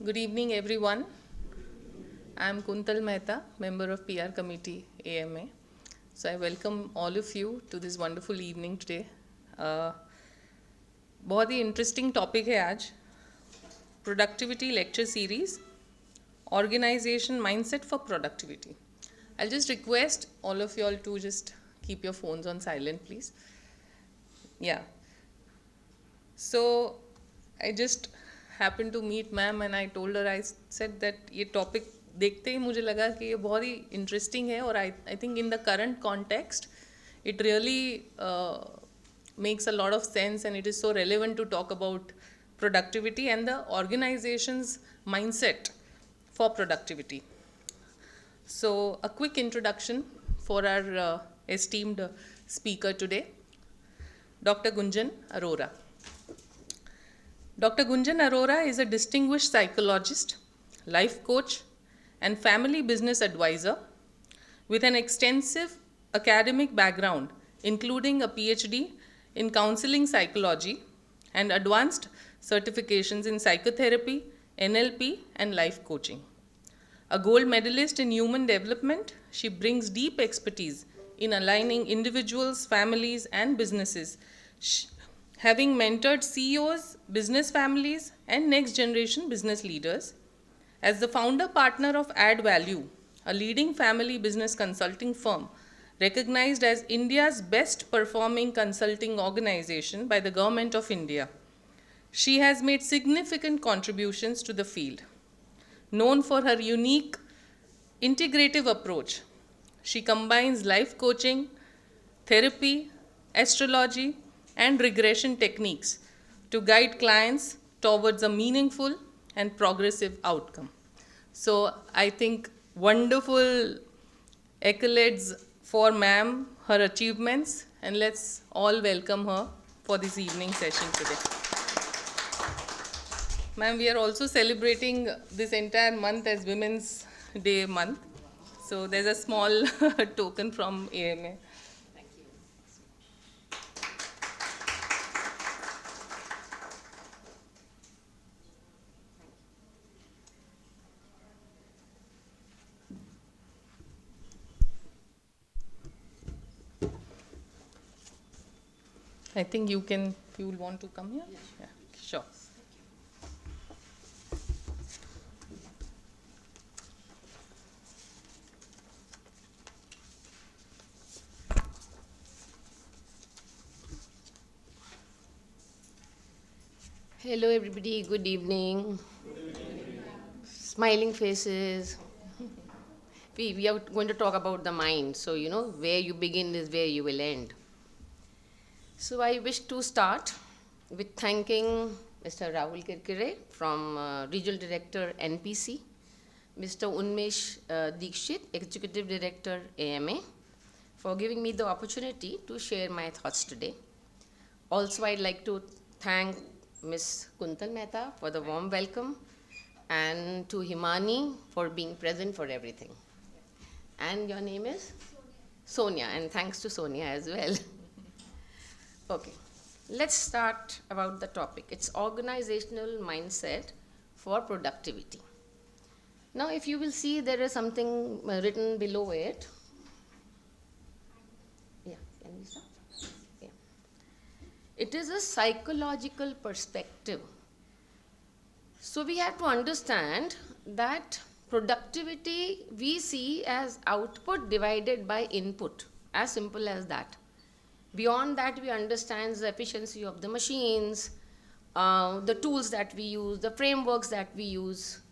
Good evening, everyone. I am Kuntal Mehta, member of PR Committee AMA. So I welcome all of you to this wonderful evening today. बहुत ही interesting topic है आज. Productivity lecture series, organization mindset for productivity. I'll just request all of you all to just keep your phones on silent, please. Yeah. So I just happened to meet ma'am and I told her, I said that ये topic देखते ही मुझे लगा कि ये बहुत ही interesting है और I think in the current context it really makes a lot of sense and it is so relevant to talk about productivity and the organization's mindset for productivity. So a quick introduction for our esteemed speaker today, Dr. Gunjan Arora. Dr. Gunjan Arora is a distinguished psychologist, life coach, and family business advisor with an extensive academic background, including a PhD in counseling psychology and advanced certifications in psychotherapy, NLP, and life coaching. A gold medalist in human development, she brings deep expertise in aligning individuals, families, and businesses, having mentored CEOs, business families, and next generation business leaders. As the founder partner of ADDVALUE, a leading family business consulting firm recognized as India's best performing consulting organization by the Government of India, she has made significant contributions to the field. Known for her unique integrative approach, she combines life coaching, therapy, astrology, and regression techniques to guide clients towards a meaningful and progressive outcome. So I think wonderful accolades for ma'am, her achievements, and let's all welcome her for this evening session today. Ma'am, we are also celebrating this entire month as Women's Day month. So there's a small token from AMA. I think you can, if you will want to come here. Yeah, sure. Hello everybody, good evening. Smiling faces. We are going to talk about the mind. So, where you begin is where you will end. So, I wish to start with thanking Mr. Rahul Kirkire from Regional Director NPC, Mr. Unmesh Dikshit, Executive Director AMA, for giving me the opportunity to share my thoughts today. Also, I'd like to thank Ms. Kuntal Mehta for the warm welcome and to Himani for being present for everything. And your name is? Sonia, and thanks to Sonia as well. Okay, let's start about the topic. It's organizational mindset for productivity. Now, if you will see, there is something written below it. Yeah, can we start? Yeah. It is a psychological perspective. So we have to understand that productivity we see as output divided by input, as simple as that. Beyond that, we understand the efficiency of the machines, the tools that we use, the frameworks that we use.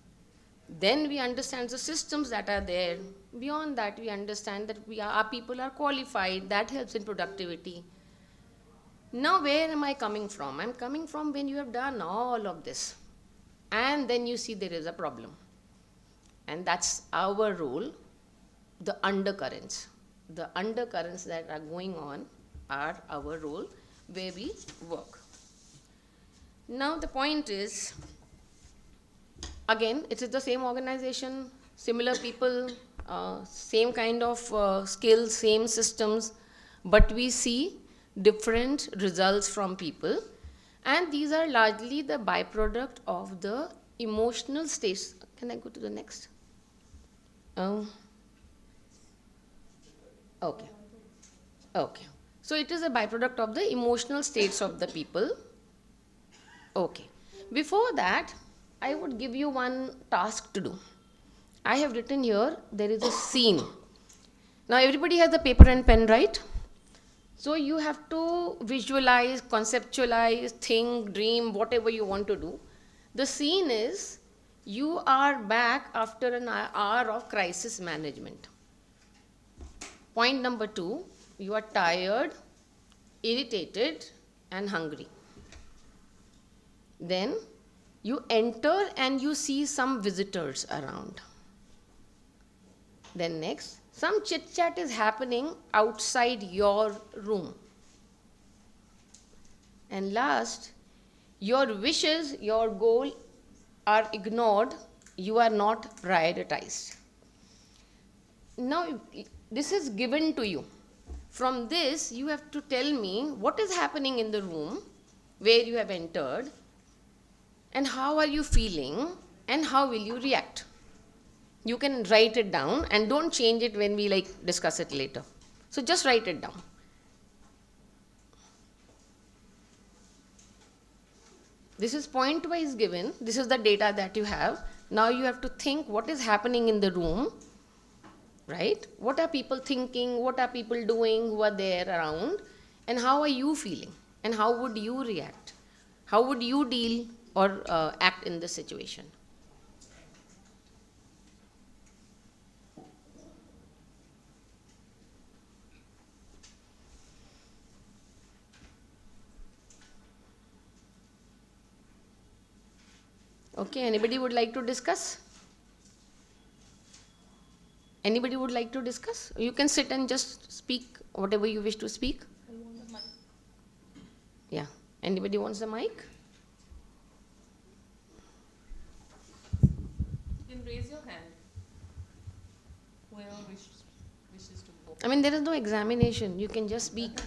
Then we understand the systems that are there. Beyond that, we understand that our people are qualified. That helps in productivity. Now, where am I coming from? I'm coming from when you have done all of this. And then you see there is a problem. And that's our role, the undercurrents. The undercurrents that are going on are our role where we work. Now the point is, again, it is the same organization, similar people, same kind of skills, same systems, but we see different results from people, and these are largely the byproduct of the emotional states. Can I go to the next? Okay. Okay. So it is a byproduct of the emotional states of the people. Okay. Before that, I would give you one task to do. I have written here, there is a scene. Now everybody has a paper and pen, right? So you have to visualize, conceptualize, think, dream, whatever you want to do. The scene is you are back after an hour of crisis management. Point number 2, you are tired, irritated, and hungry. Then you enter and you see some visitors around. Then next, some chit chat is happening outside your room. And last, your wishes, your goal are ignored, you are not prioritized. Now, this is given to you. From this, you have to tell me what is happening in the room where you have entered, and how are you feeling, and how will you react. You can write it down and don't change it when we discuss it later. So just write it down. This is point-wise given. This is the data that you have. Now you have to think what is happening in the room, right? What are people thinking? What are people doing who are there around? And how are you feeling? And how would you react? How would you deal or act in this situation? Okay, anybody would like to discuss? Anybody would like to discuss? You can sit and just speak whatever you wish to speak. Yeah, anybody wants the mic? You can raise your hand. Whoever wishes to go. I mean, there is no examination. You can just speak.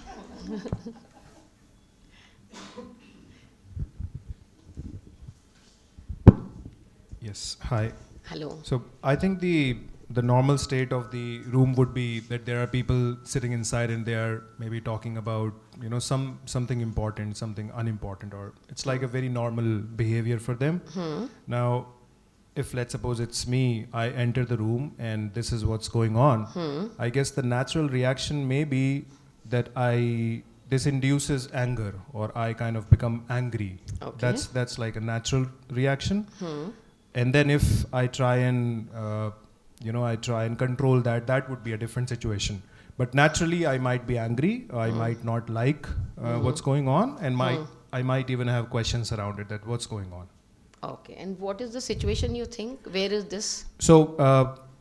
Yes, hi. Hello. So I think the normal state of the room would be that there are people sitting inside and they are maybe talking about something important, something unimportant, or it's like a very normal behavior for them. Now, if let's suppose it's me, I enter the room and this is what's going on. I guess the natural reaction may be that this induces anger, or I kind of become angry. Okay. That's like a natural reaction. And then if I try and control that would be a different situation. But naturally, I might be angry. I might not like what's going on, and I might even have questions around it, that what's going on. Okay, and what is the situation you think? Where is this? So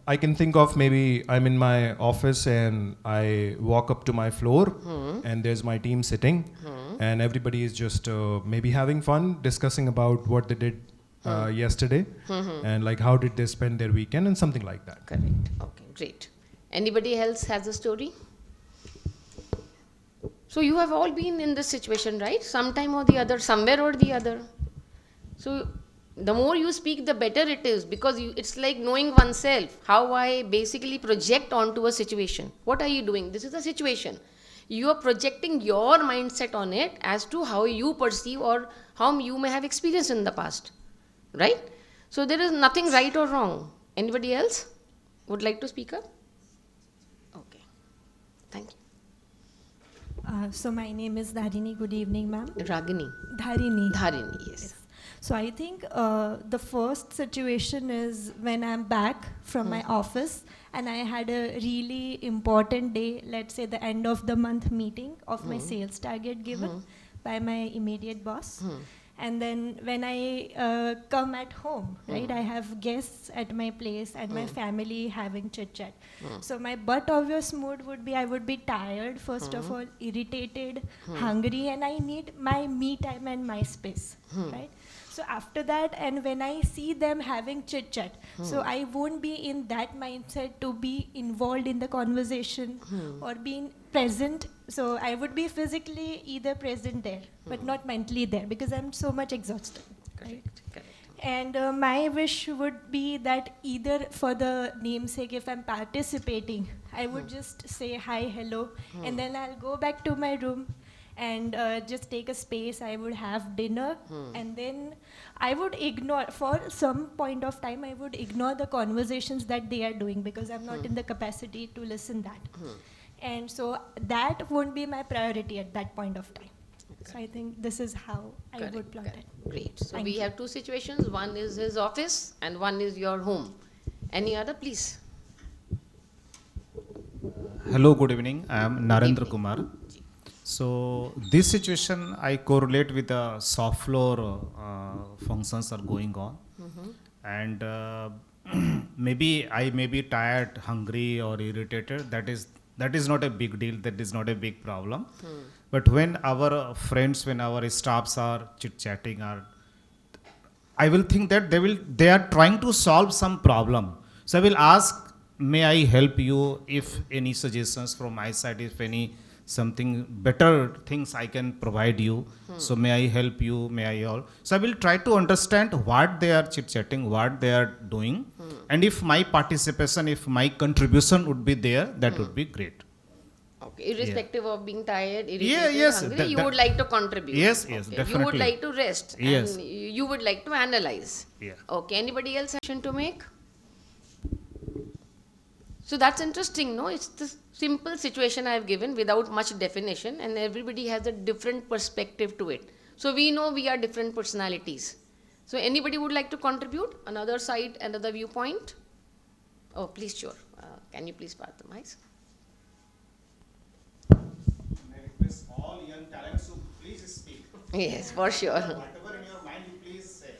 I can think of maybe I'm in my office and I walk up to my floor and there's my team sitting and everybody is just maybe having fun, discussing about what they did yesterday and like how did they spend their weekend and something like that. Correct. Okay, great. Anybody else has a story? So you have all been in this situation, right? Sometime or the other, somewhere or the other. So the more you speak, the better it is, because it's like knowing oneself, how I basically project onto a situation. What are you doing? This is a situation. You are projecting your mindset on it as to how you perceive or how you may have experienced in the past. Right? So there is nothing right or wrong. Anybody else would like to speak up? Okay. Thank you. So my name is Dharini. Good evening, ma'am. Ragini. Dharini. Dharini, yes. So I think the first situation is when I'm back from my office and I had a really important day, let's say the end of the month meeting of my sales target given by my immediate boss. And then when I come at home, right, I have guests at my place and my family having chit chat. So my but obvious mood would be I would be tired, first of all, irritated, hungry, and I need my me time and my space, right? So after that, and when I see them having chit chat, so I won't be in that mindset to be involved in the conversation or being present. So I would be physically either present there, but not mentally there, because I'm so much exhausted. Correct. Right? Correct. And my wish would be that either for the namesake, if I'm participating, I would just say hi, hello, and then I'll go back to my room and just take a space. I would have dinner, and then I would ignore, for some point of time, I would ignore the conversations that they are doing because I'm not in the capacity to listen that. And so that won't be my priority at that point of time. So I think this is how I Correct, would plot correct. it. Great. So Thank we you. have two situations. One is his office and one is your home. Any other, please? Hello, good evening. I am Narendra evening. Kumar. So this situation I correlate with the soft floor functions are going on, and maybe I may be tired, hungry, or irritated. That is not a big deal. That is not a big problem. But when our friends, when our staffs are chit chatting, or I will think that they are trying to solve some problem. So I will ask, may I help you if any suggestions from my side, if any something better things I can provide you. So may I help you, may I all. So I will try to understand what they are chit chatting, what they are doing. And if my participation, if my contribution would be there, that would be great. Okay. Irrespective of being tired, irritated, yes, hungry, you would like to contribute. Yes, Okay. You would definitely. like to rest. Yes. And you would like to analyze. Yeah. Okay. Anybody else action to make? So that's interesting, no? It's the simple situation I've given without much definition, and everybody has a different perspective to it. So we know we are different personalities. So anybody would like to contribute? Another side, another viewpoint? Oh, please, sure. Can you please pass the mics? I request all young talents to please speak. Yes, for sure. Whatever in your mind, you please say.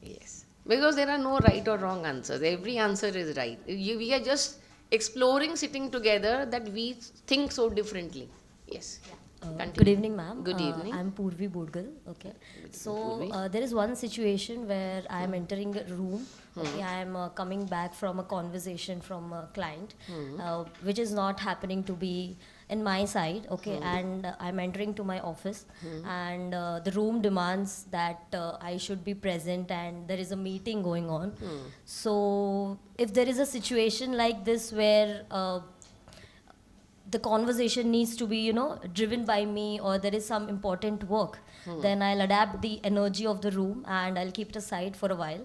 Yes. Because there are no right or wrong answers. Every answer is right. We are just exploring, sitting together, that we think so differently. Yes. Continue. Good evening, ma'am. Good evening. I'm Purvi Bodgal. Okay. So Purvi. there is one situation where I am entering a room. Okay, I am coming back from a conversation from a client, which is not happening to be in my side. Okay, and I'm entering to my office, and the room demands that I should be present, and there is a meeting going on. So if there is a situation like this where the conversation needs to be, driven by me, or there is some important work, then I'll adapt the energy of the room and I'll keep it aside for a while.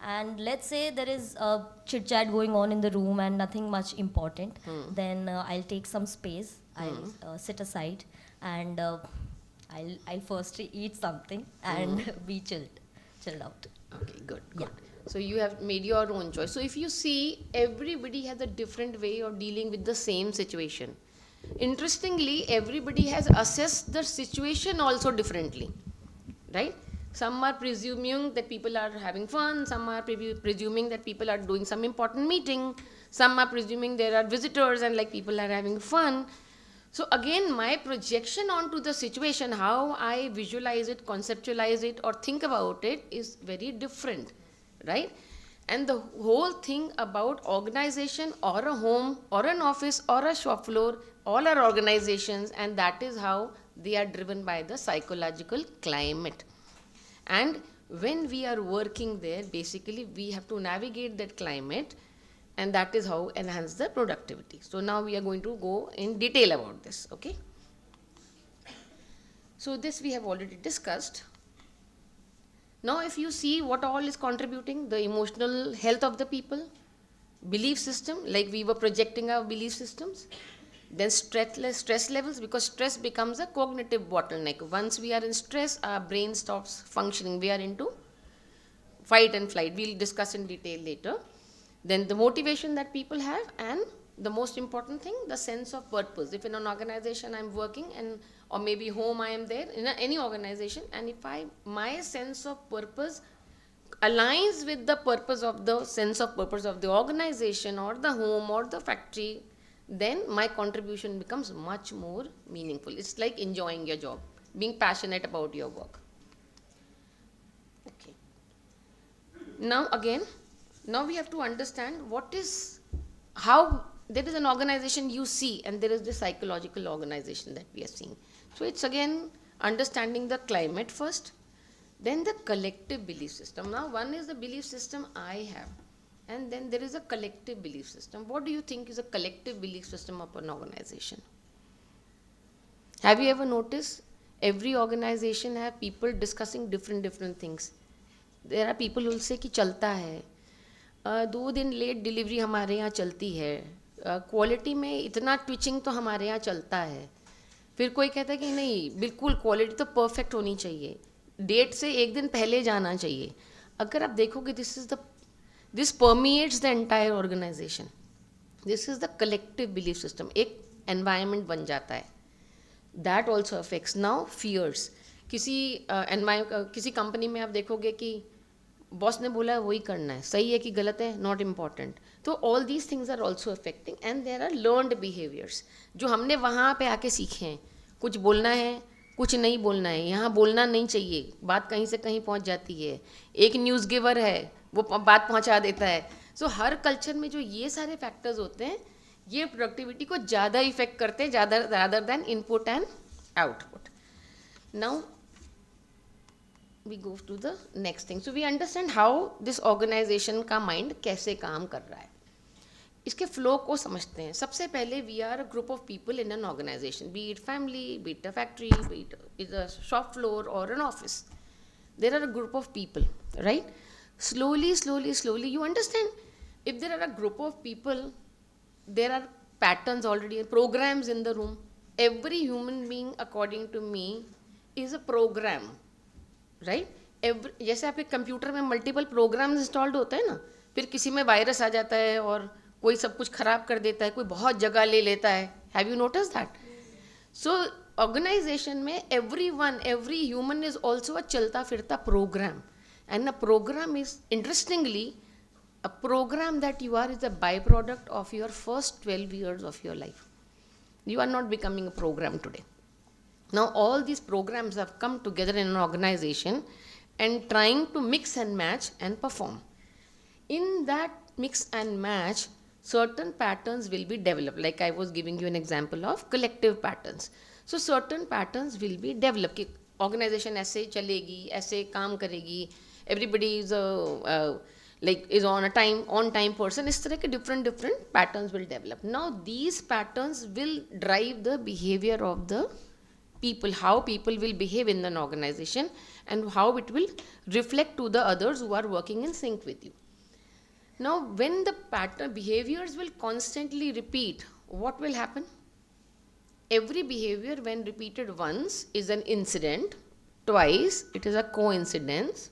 And let's say there is a chit chat going on in the room and nothing much important, then I'll take some space, I'll sit aside, and I'll first eat something and be chilled out. Okay, good, good. So you have made your own choice. So if you see, everybody has a different way of dealing with the same situation. Interestingly, everybody has assessed the situation also differently, right? Some are presuming that people are having fun, some are presuming that people are doing some important meeting, some are presuming there are visitors and like people are having fun. So again, my projection onto the situation, how I visualize it, conceptualize it, or think about it is very different, right? And the whole thing about organization or a home or an office or a shop floor, all are organizations, and that is how they are driven by the psychological climate. And when we are working there, basically we have to navigate that climate, and that is how enhance the productivity. So now we are going to go in detail about this, okay? So this we have already discussed. Now if you see what all is contributing, the emotional health of the people, belief system, like we were projecting our belief systems, then stress levels, because stress becomes a cognitive bottleneck. Once we are in stress, our brain stops functioning. We are into fight and flight. We'll discuss in detail later. Then the motivation that people have, and the most important thing, the sense of purpose. If in an organization I'm working, and or maybe home I am there, in any organization, and if my sense of purpose aligns with the purpose of the sense of purpose of the organization or the home or the factory, then my contribution becomes much more meaningful. It's like enjoying your job, being passionate about your work. Okay. Now we have to understand how there is an organization you see, and there is the psychological organization that we are seeing. So it's again understanding the climate first, Then the collective belief system. Now one is the belief system I have, and then there is a collective belief system. What do you think is a collective belief system of an organization? Have you ever noticed every organization have people discussing different things? There are people who will say कि चलता है, 2 दिन late delivery हमारे यहाँ चलती है, quality में इतना ट्विचिंग तो हमारे यहाँ चलता है. फिर कोई कहता है कि नहीं, बिल्कुल क्वालिटी तो परफेक्ट होनी चाहिए, डेट से 1 दिन पहले जाना चाहिए. अगर आप देखोगे this permeates the entire organisation. This is the collective belief system. एक एनवायरनमेंट बन जाता है. That also affects now fears. किसी कंपनी में आप देखोगे कि बॉस ने बोला है वही करना है, सही है कि गलत है, नॉट इम्पॉर्टेंट. तो all these things are also affecting, and there are learned behaviours जो हमने वहाँ पे आके सीखे हैं. कुछ बोलना है, कुछ नहीं बोलना है, यहाँ बोलना नहीं चाहिए, बात कहीं से कहीं पहुँच जाती है. एक न्यूज़ गिवर है, वो बात पहुँचा देता है. सो हर कल्चर में जो ये सारे फैक्टर्स होते हैं, ये प्रोडक्टिविटी को ज़्यादा इफेक्ट करते हैं, ज़्यादा rather than input and output. Now we go to the next thing. So we understand how this organization का mind कैसे काम कर रहा है. इसके flow को समझते हैं. सबसे पहले we are a group of people in an organization, be it family, be it a factory, be it a shop floor or an office. There are a group of people, right? Slowly you understand, if there are a group of people, there are patterns already, programs in the room. Every human being, according to me, is a program. Right. जैसे आपके computer में multiple programmes installed होते हैं ना, फिर किसी में virus आ जाता है और कोई सब कुछ खराब कर देता है, कोई बहुत जगह ले लेता है. Have you notice that? So organisation में every human is also a चलता फिरता program. And a program is interestingly a program that you are is a by product of your first 12 years of your life. You are not becoming a program today. Now all these programs have come together in an organization and trying to mix and match and perform. In that mix and match, certain patterns will be developed. Like I was giving you an example of collective patterns. So certain patterns will be developed. कि organization ऐसे चलेगी, ऐसे काम करेगी, everybody is is on time person. इस तरह के different patterns will develop. Now these patterns will drive the behavior of the people, how people will behave in an organization, and how it will reflect to the others who are working in sync with you. Now when the pattern behaviors will constantly repeat, what will happen? Every behavior when repeated once is an incident, twice it is a coincidence,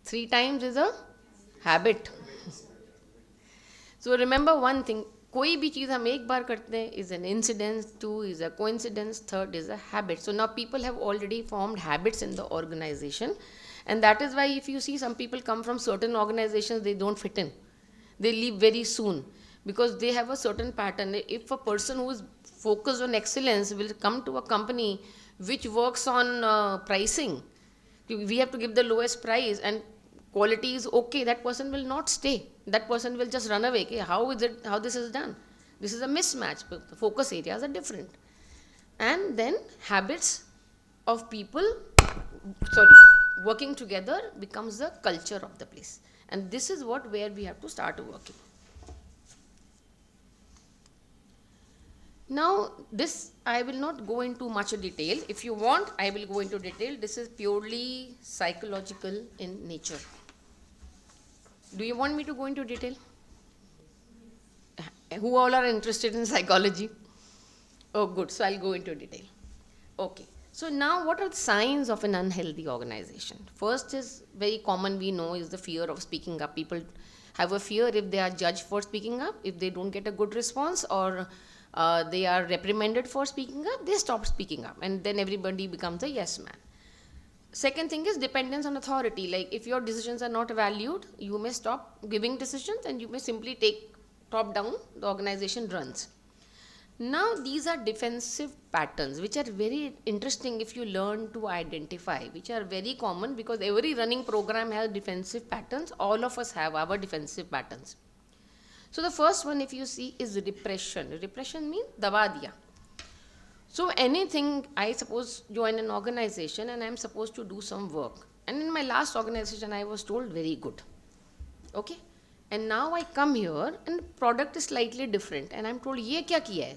3 times is a habit. So remember one thing, कोई भी चीज़ हम एक बार करते हैं is an incidence, 2 is a coincidence, 3rd is a habit. So now people have already formed habits in the organization, and that is why if you see some people come from certain organizations, they don't fit in. They leave very soon because they have a certain pattern. If a person who is focused on excellence will come to a company which works on pricing, we have to give the lowest price and quality is okay, that person will not stay. That person will just run away. Okay, how this is done? This is a mismatch. The focus areas are different. And then habits of people working together becomes the culture of the place. And this is where we have to start working. Now this I will not go into much detail. If you want, I will go into detail. This is purely psychological in nature. Do you want me to go into detail? Who all are interested in psychology? Oh good, so I'll go into detail. Okay, so now what are the signs of an unhealthy organization? First is very common, we know, is the fear of speaking up. People have a fear if they are judged for speaking up, if they don't get a good response, or they are reprimanded for speaking up, they stop speaking up, and then everybody becomes a yes man. Second thing is dependence on authority. Like if your decisions are not valued, you may stop giving decisions and you may simply take top down, the organization runs. Now these are defensive patterns which are very interesting if you learn to identify, which are very common because every running program has defensive patterns. All of us have our defensive patterns. So the first one, if you see, is repression. Repression means daba diya. So anything, I suppose join an organization and I am supposed to do some work, And in my last organization, I was told very good. Okay? And now I come here and product is slightly different. And I'm told, ये क्या किया है?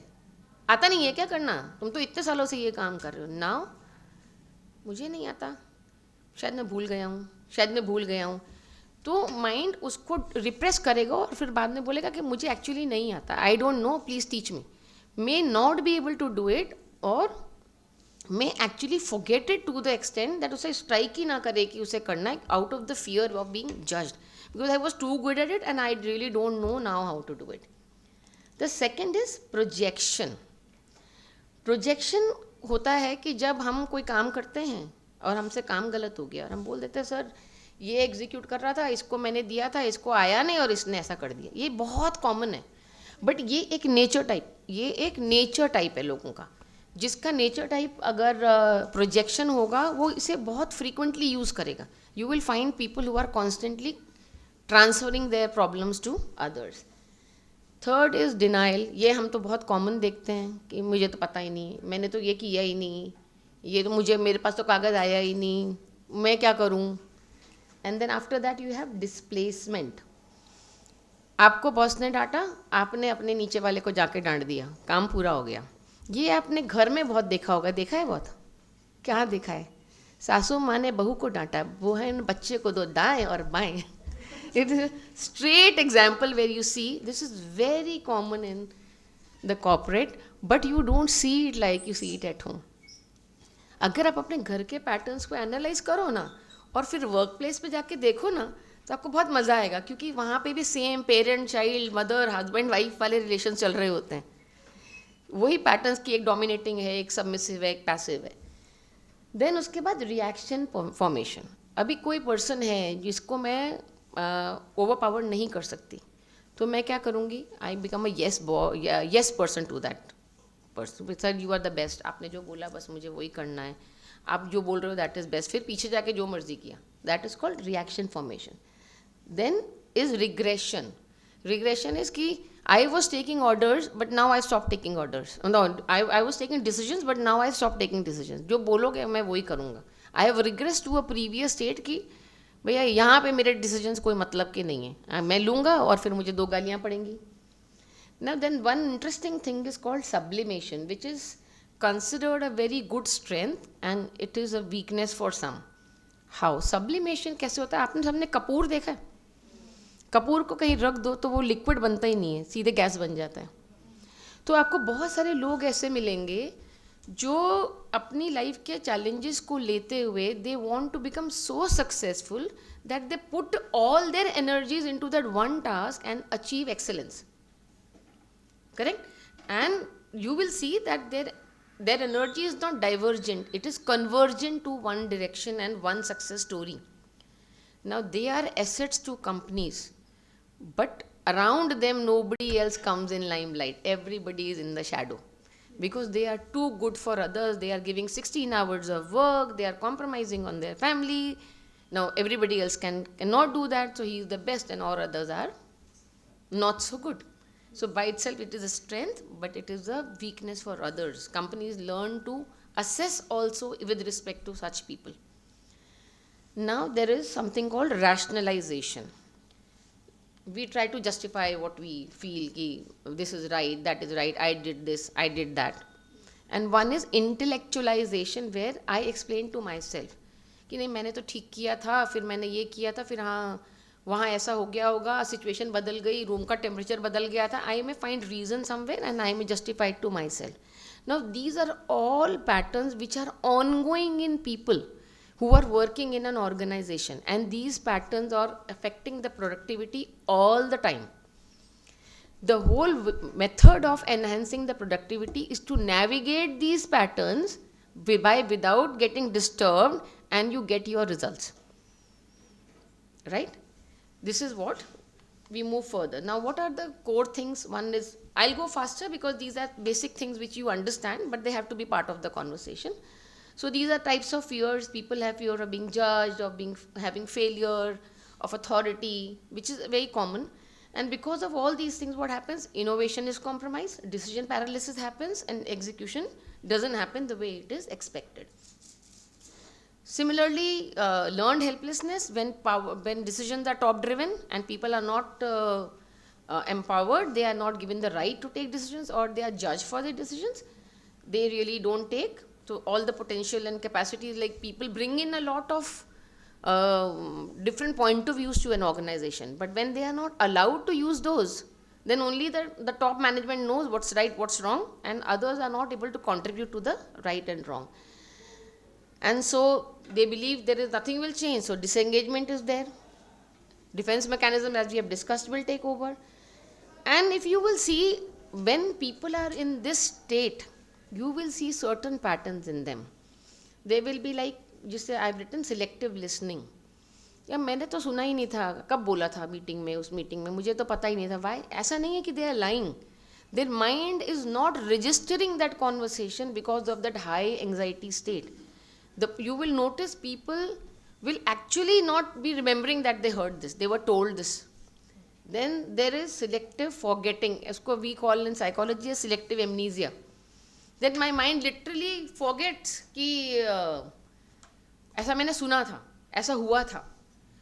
आता नहीं है क्या करना? तुम तो इतने सालों से ये काम कर रहे हो. Now, मुझे नहीं आता. शायद मैं भूल गया हूँ. तो माइंड उसको रिप्रेस करेगा और फिर बाद में बोलेगा कि मुझे एक्चुअली नहीं आता. I don't know, please teach me. May not be able to do it और may actually forget it to the extent that उसे strike ही ना करे कि उसे करना है out of the fear of being judged, because I was too good at it and I really don't know now how to do it. The second is projection. Projection होता है कि जब हम कोई काम करते हैं और हमसे काम गलत हो गया और हम बोल देते हैं सर ये एग्जीक्यूट कर रहा था, इसको मैंने दिया था, इसको आया नहीं और इसने ऐसा कर दिया. ये बहुत कॉमन है, बट ये एक नेचर टाइप है लोगों का. जिसका नेचर टाइप अगर प्रोजेक्शन होगा वो इसे बहुत फ्रीक्वेंटली यूज़ करेगा. You will find people who are constantly transferring their problems to others. Third is denial. ये हम तो बहुत कॉमन देखते हैं कि मुझे तो पता ही नहीं, मैंने तो ये किया ही नहीं, ये तो मेरे पास तो कागज़ आया ही नहीं, मैं क्या करूँ. And then after that you have displacement. आपको बॉस ने डांटा, आपने अपने नीचे वाले को जाके डांट दिया, काम पूरा हो गया. ये आपने घर में बहुत देखा होगा. देखा है बहुत? क्या देखा है? सासू माँ ने बहू को डांटा, बहन बच्चे को दो दाएं और बाएं. It is straight example where you see this is very common in the corporate, but you don't see it like you see it at home. अगर आप अपने घर के पैटर्न्स को एनालाइज करो ना और फिर वर्क प्लेस पे जाके देखो ना तो आपको बहुत मज़ा आएगा, क्योंकि वहाँ पे भी same parent child mother husband wife वाले रिलेशन चल रहे होते हैं. वही पैटर्न्स की एक डोमिनेटिंग है, एक सबमिसिव है, एक पैसिव है. देन उसके बाद रिएक्शन फॉर्मेशन. अभी कोई पर्सन है जिसको मैं ओवर पावर नहीं कर सकती, तो मैं क्या करूँगी? I become a yes person to that person. Sir you are the best, आपने जो बोला बस मुझे वही करना है, आप जो बोल रहे हो दैट इज़ बेस्ट. फिर पीछे जाके जो मर्जी किया. That is called reaction formation. Then is regression. Regression is कि I was taking orders but now I stopped taking orders. No, I was taking decisions but now I stopped taking decisions. जो बोलोगे मैं वही करूँगा. I have regressed to a previous state कि भैया यहाँ पे मेरे decisions कोई मतलब के नहीं है, मैं लूँगा और फिर मुझे 2 गालियाँ पड़ेंगी. Now then one interesting thing is called sublimation, which is considered a very good strength and it is a weakness for some. How? Sublimation कैसे होता है? आपने सबने कपूर देखा है? कपूर को कहीं रख दो तो वो लिक्विड बनता ही नहीं है, सीधे गैस बन जाता है. तो आपको बहुत सारे लोग ऐसे मिलेंगे जो अपनी लाइफ के चैलेंजेस को लेते हुए they want to become so successful that they put all their energies into that one task and achieve excellence. Correct? And you will see that their energy is not divergent, it is convergent to one direction and one success story. Now they are assets to companies, but around them nobody else comes in limelight. Everybody is in the shadow because they are too good for others. They are giving 16 hours of work, they are compromising on their family. Now everybody else cannot do that, so he is the best and all others are not so good. So by itself it is a strength, but it is a weakness for others. Companies learn to assess also with respect to such people. Now there is something called rationalization. We try to justify what we feel, ki this is right, that is right, I did this, I did that. And one is intellectualization, where I explain to myself कि नहीं मैंने तो ठीक किया था, फिर मैंने ये किया था, फिर हाँ वहाँ ऐसा हो गया होगा, सिचुएशन बदल गई, रूम का टेम्परेचर बदल गया था. I may find reason somewhere and I may justify to myself. Now these are all patterns which are ongoing in people who are working in an organization, and these patterns are affecting the productivity all the time. The whole method of enhancing the productivity is to navigate these patterns without getting disturbed, and you get your results. Right? This is what we move further. Now what are the core things? One is, I'll go faster because these are basic things which you understand, but they have to be part of the conversation. So these are types of fears. People have fear of being judged, of having failure, of authority, which is very common. And because of all these things, what happens? Innovation is compromised, decision paralysis happens, and execution doesn't happen the way it is expected. Similarly, learned helplessness when decisions are top driven and people are not empowered, they are not given the right to take decisions, or they are judged for their decisions. They really don't take. So all the potential and capacities, like people bring in a lot of different point of views to an organization, but when they are not allowed to use those, then only the top management knows what's right, what's wrong, and others are not able to contribute to the right and wrong. And so they believe there is nothing will change, so disengagement is there. Defense mechanism, as we have discussed, will take over. And if you will see, when people are in this state, you will see certain patterns in them. They will be like, जिससे I've written selective listening. या मैंने तो सुना ही नहीं था, कब बोला था मीटिंग में, उस मीटिंग में मुझे तो पता ही नहीं था. Why? ऐसा नहीं है कि they are lying. Their mind is not registering that conversation because of that high anxiety state. You will notice people will actually not be remembering that they heard this, they were told this. Then there is selective forgetting. Isko we call in psychology as selective amnesia. That my mind literally forgets कि ऐसा मैंने सुना था, ऐसा हुआ था.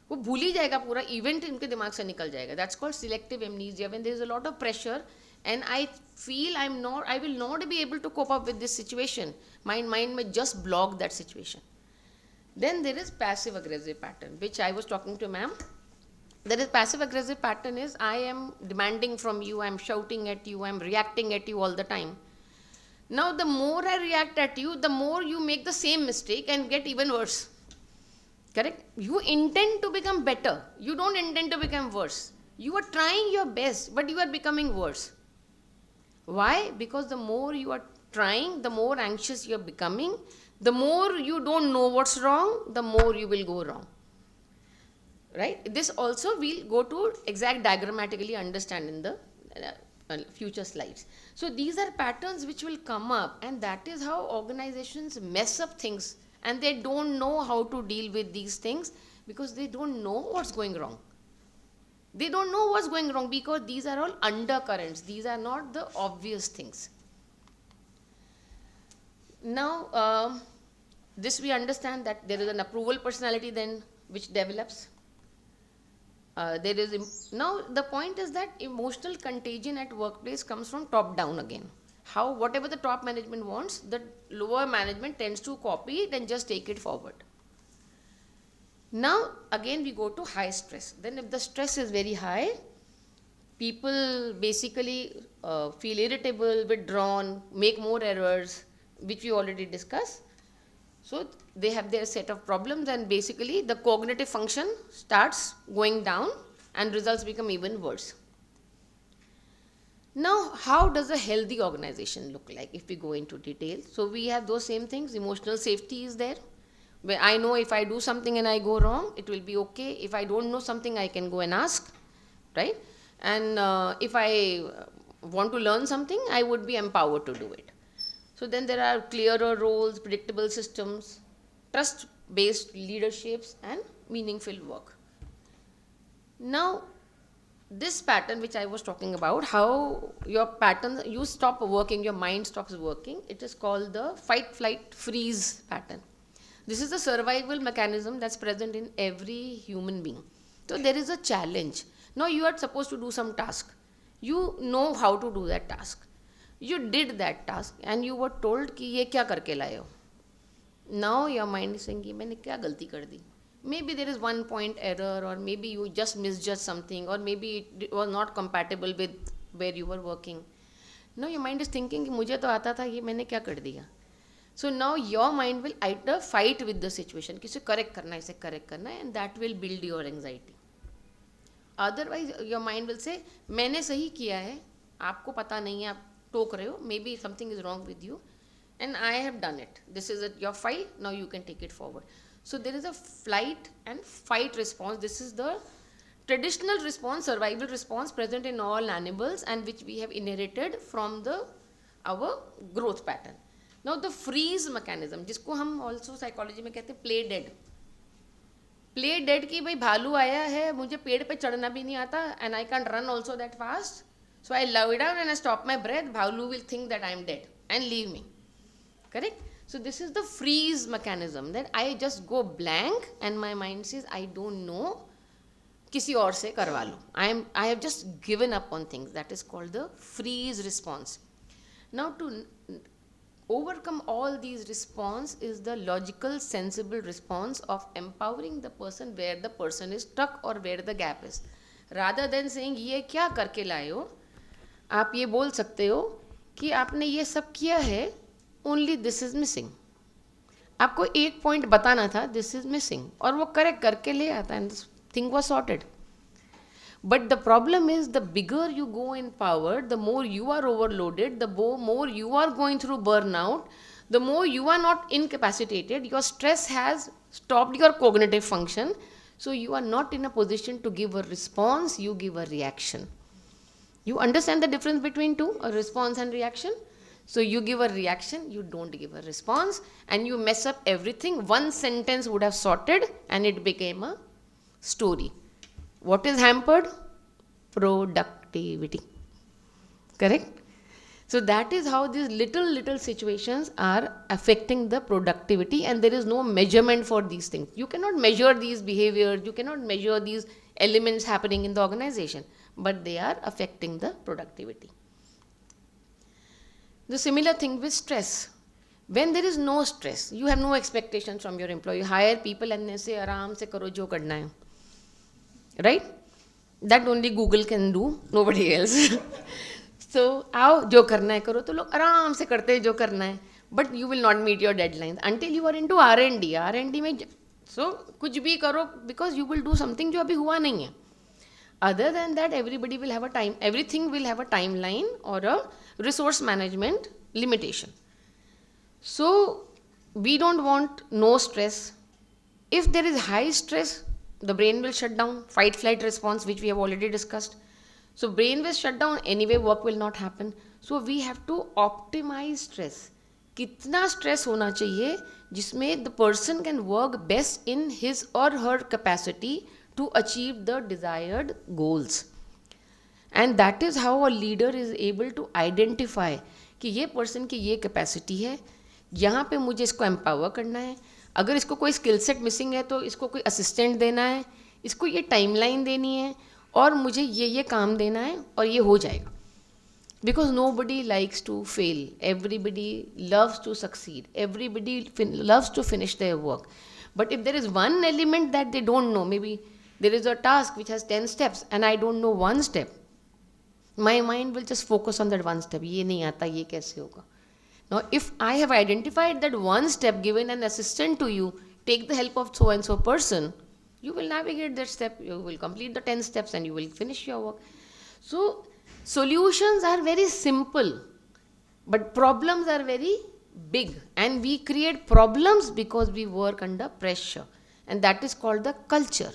वो भूल ही जाएगा, पूरा इवेंट इनके दिमाग से निकल जाएगा. That's called selective amnesia. When there is a lot of pressure and I feel I will not be able to cope up with this situation, my mind may just block that situation. Then there is passive aggressive pattern, which I was talking to ma'am. There is passive aggressive pattern is I am demanding from you, I am shouting at you, I am reacting at you all the time. Now the more I react at you, the more you make the same mistake and get even worse. Correct? You intend to become better. You don't intend to become worse. You are trying your best, but you are becoming worse. Why? Because the more you are trying, the more anxious you are becoming. The more you don't know what's wrong, the more you will go wrong. Right? This also we'll go to exact diagrammatically understand in the future slides. So these are patterns which will come up, and that is how organizations mess up things, and they don't know how to deal with these things because they don't know what's going wrong. They don't know what's going wrong because these are all undercurrents. These are not the obvious things. Now, this we understand that there is an approval personality then which develops. Now the point is that emotional contagion at workplace comes from top down again. Whatever the top management wants, the lower management tends to copy it and just take it forward. Now again we go to high stress. Then if the stress is very high, people basically feel irritable, withdrawn, make more errors, which we already discussed. So they have their set of problems, and basically the cognitive function starts going down and results become even worse. Now, how does a healthy organization look like if we go into detail? So we have those same things. Emotional safety is there, where I know if I do something and I go wrong, it will be okay. If I don't know something, I can go and ask, right? And if I want to learn something, I would be empowered to do it. So then there are clearer roles, predictable systems, trust-based leaderships, and meaningful work. Now, this pattern which I was talking about, how your pattern, you stop working, your mind stops working, it is called the fight, flight, freeze pattern. This is the survival mechanism that's present in every human being. So there is a challenge. Now you are supposed to do some task. You know how to do that task. You did that task and you were told कि ये क्या करके लाए हो. Now your mind is saying कि मैंने क्या गलती कर दी. Maybe there is one point error, or maybe you just misjudged something, or maybe it was not compatible with where you were working. Now your mind is thinking कि मुझे तो आता था, ये मैंने क्या कर दिया. So now your mind will either fight with the situation कि इसे correct करना है, इसे correct करना है, and that will build your anxiety. Otherwise your mind will say मैंने सही किया है, आपको पता नहीं है, आप टोक रहे हो, maybe something is wrong with you, and I have done it. This is your fight, now you can take it forward. So there is a flight and fight response. This is the traditional response, survival response present in all animals, and which we have inherited from our growth pattern. Now the freeze mechanism, जिसको हम also psychology में कहते हैं play dead. Play dead कि भाई भालू आया है, मुझे पेड़ पे चढ़ना भी नहीं आता, and I can't run also that fast. So I lie down and I stop my breath. Bhalu will think that I am dead and leave me. Correct? So this is the freeze mechanism, that I just go blank and my mind says I don't know, किसी और से करवा लो. I have just given up on things. That is called the freeze response. Now to overcome all these response is the logical, sensible response of empowering the person where the person is stuck or where the gap is. Rather than saying ये क्या करके लाए हो, आप ये बोल सकते हो कि आपने ये सब किया है, only this is missing. आपको एक पॉइंट बताना था, this is missing, और वो करेक्ट करके ले आता है, and thing was sorted. But the problem is, the bigger you go in power, the more you are overloaded, the more you are going through burnout, the more you are not incapacitated, your stress has stopped your cognitive function, so you are not in a position to give a response, you give a reaction. You understand the difference between two, a response and reaction? So you give a reaction, you don't give a response, and you mess up everything. One sentence would have sorted and it became a story. What is hampered? Productivity. Correct? So that is how these little situations are affecting the productivity, and there is no measurement for these things. You cannot measure these behaviors, you cannot measure these elements happening in the organization, but they are affecting the productivity. The similar thing with stress. When there is no stress, you have no expectations from your employee. You hire people and they say, "Aram se karo jo karna hai." Right? That only Google can do, nobody else. So, आओ जो करना है करो, तो लोग आराम से करते हैं जो करना है, but you will not meet your deadlines until you are into R&D. R&D में so कुछ भी करो, because you will do something जो अभी हुआ नहीं है. Other than that, everybody will have a time, everything will have a timeline or a resource management limitation. So we don't want no stress. If there is high stress, the brain will shut down, fight flight response, which we have already discussed. So brain will shut down, anyway work will not happen. So we have to optimize stress. कितना stress होना चाहिए जिसमें the person can work best in his or her capacity to achieve the desired goals. And that is how a leader is able to identify कि ये person की ये capacity है, यहाँ पे मुझे इसको empower करना है, अगर इसको कोई स्किल सेट मिसिंग है तो इसको कोई असिस्टेंट देना है, इसको ये टाइमलाइन देनी है, और मुझे ये काम देना है, और ये हो जाएगा. Because nobody likes to fail. Everybody loves to succeed. Everybody loves to finish their work. But if there is one element that they don't know, maybe there is a task which has 10 steps and I don't know one step, my mind will just focus on that one step. ये नहीं आता, ये कैसे होगा? Now, if I have identified that one step, given an assistant to you, take the help of so and so person, you will navigate that step, you will complete the 10 steps and you will finish your work. So, solutions are very simple, but problems are very big, and we create problems because we work under pressure, and that is called the culture.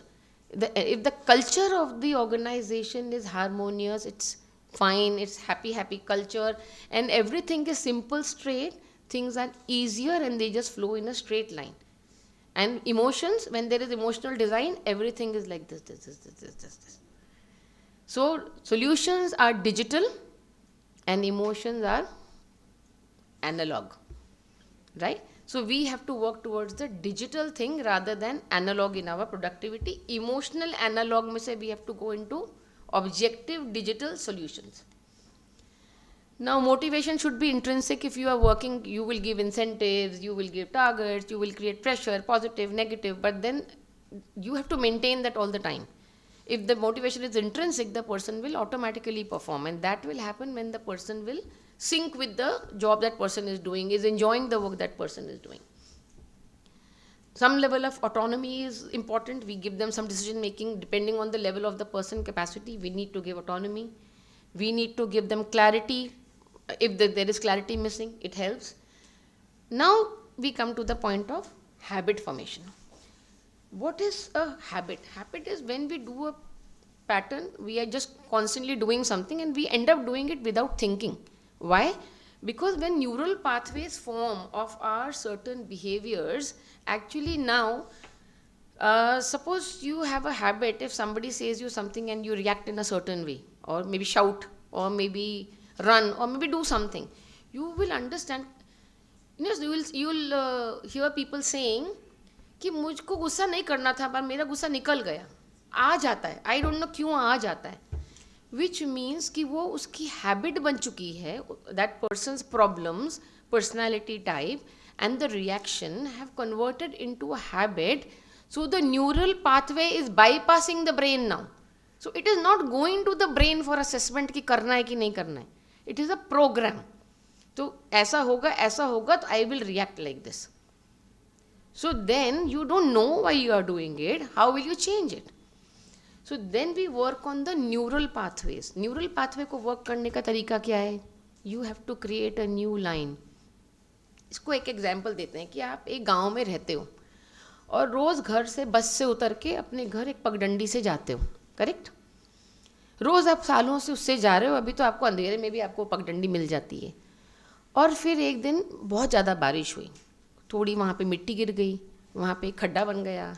If the culture of the organization is harmonious, it's fine, it's happy culture, and everything is simple, straight, things are easier and they just flow in a straight line. And emotions, when there is emotional design, everything is like this. So solutions are digital and emotions are analog, right? So we have to work towards the digital thing rather than analog in our productivity. Emotional analog में से we have to go into objective digital solutions. Now motivation should be intrinsic. If you are working, you will give incentives, you will give targets, you will create pressure, positive, negative, but then you have to maintain that all the time. If the motivation is intrinsic, the person will automatically perform, and that will happen when the person will sync with the job that person is doing, is enjoying the work that person is doing. Some level of autonomy is important. We give them some decision making depending on the level of the person capacity. We need to give autonomy. We need to give them clarity. If there is clarity missing, it helps. Now we come to the point of habit formation. What is a habit? Habit is when we do a pattern, we are just constantly doing something and we end up doing it without thinking. Why? Because when neural pathways form of our certain behaviors, actually now, suppose you have a habit, if somebody says you something and you react in a certain way, or maybe shout, or maybe run, or maybe do something, you will understand you'll hear people saying कि मुझको गुस्सा नहीं करना था पर मेरा गुस्सा निकल गया, आ जाता है, आई डोंट नो क्यों आ जाता है, विच मीन्स कि वो उसकी हैबिट बन चुकी है, that persons problems, personality type and the reaction have converted into a habit, so the neural pathway is bypassing the brain now, so it is not going to the brain for assessment कि करना है कि नहीं करना है, it is a program, तो ऐसा होगा तो I will react like this. So then you don't know why you are doing it, how will you change it? So then we work on the neural pathways. Neural pathway को work करने का तरीका क्या है? You have to create a new line. इसको एक example देते हैं कि आप एक गांव में रहते हो और रोज़ घर से बस से उतर के अपने घर एक पगडंडी से जाते हो, करेक्ट? रोज़ आप सालों से उससे जा रहे हो, अभी तो आपको अंधेरे में भी आपको पगडंडी मिल जाती है, और फिर एक दिन बहुत ज़्यादा बारिश हुई, थोड़ी वहाँ पे मिट्टी गिर गई, वहाँ पे एक खड्डा बन गया,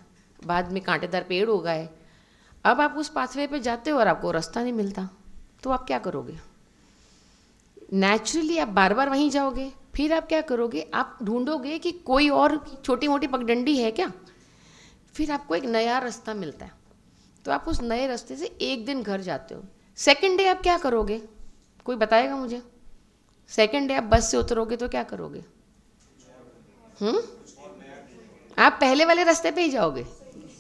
बाद में कांटेदार पेड़ हो गए, अब आप उस पाथवे पे जाते हो और आपको रास्ता नहीं मिलता, तो आप क्या करोगे? नेचुरली आप बार बार वहीं जाओगे, फिर आप क्या करोगे? आप ढूंढोगे कि कोई और छोटी मोटी पगडंडी है क्या, फिर आपको एक नया रास्ता मिलता है, तो आप उस नए रास्ते से एक दिन घर जाते हो। सेकंड डे आप क्या करोगे? कोई बताएगा मुझे? सेकंड डे आप बस से उतरोगे तो क्या करोगे? आप पहले वाले रास्ते पे ही जाओगे,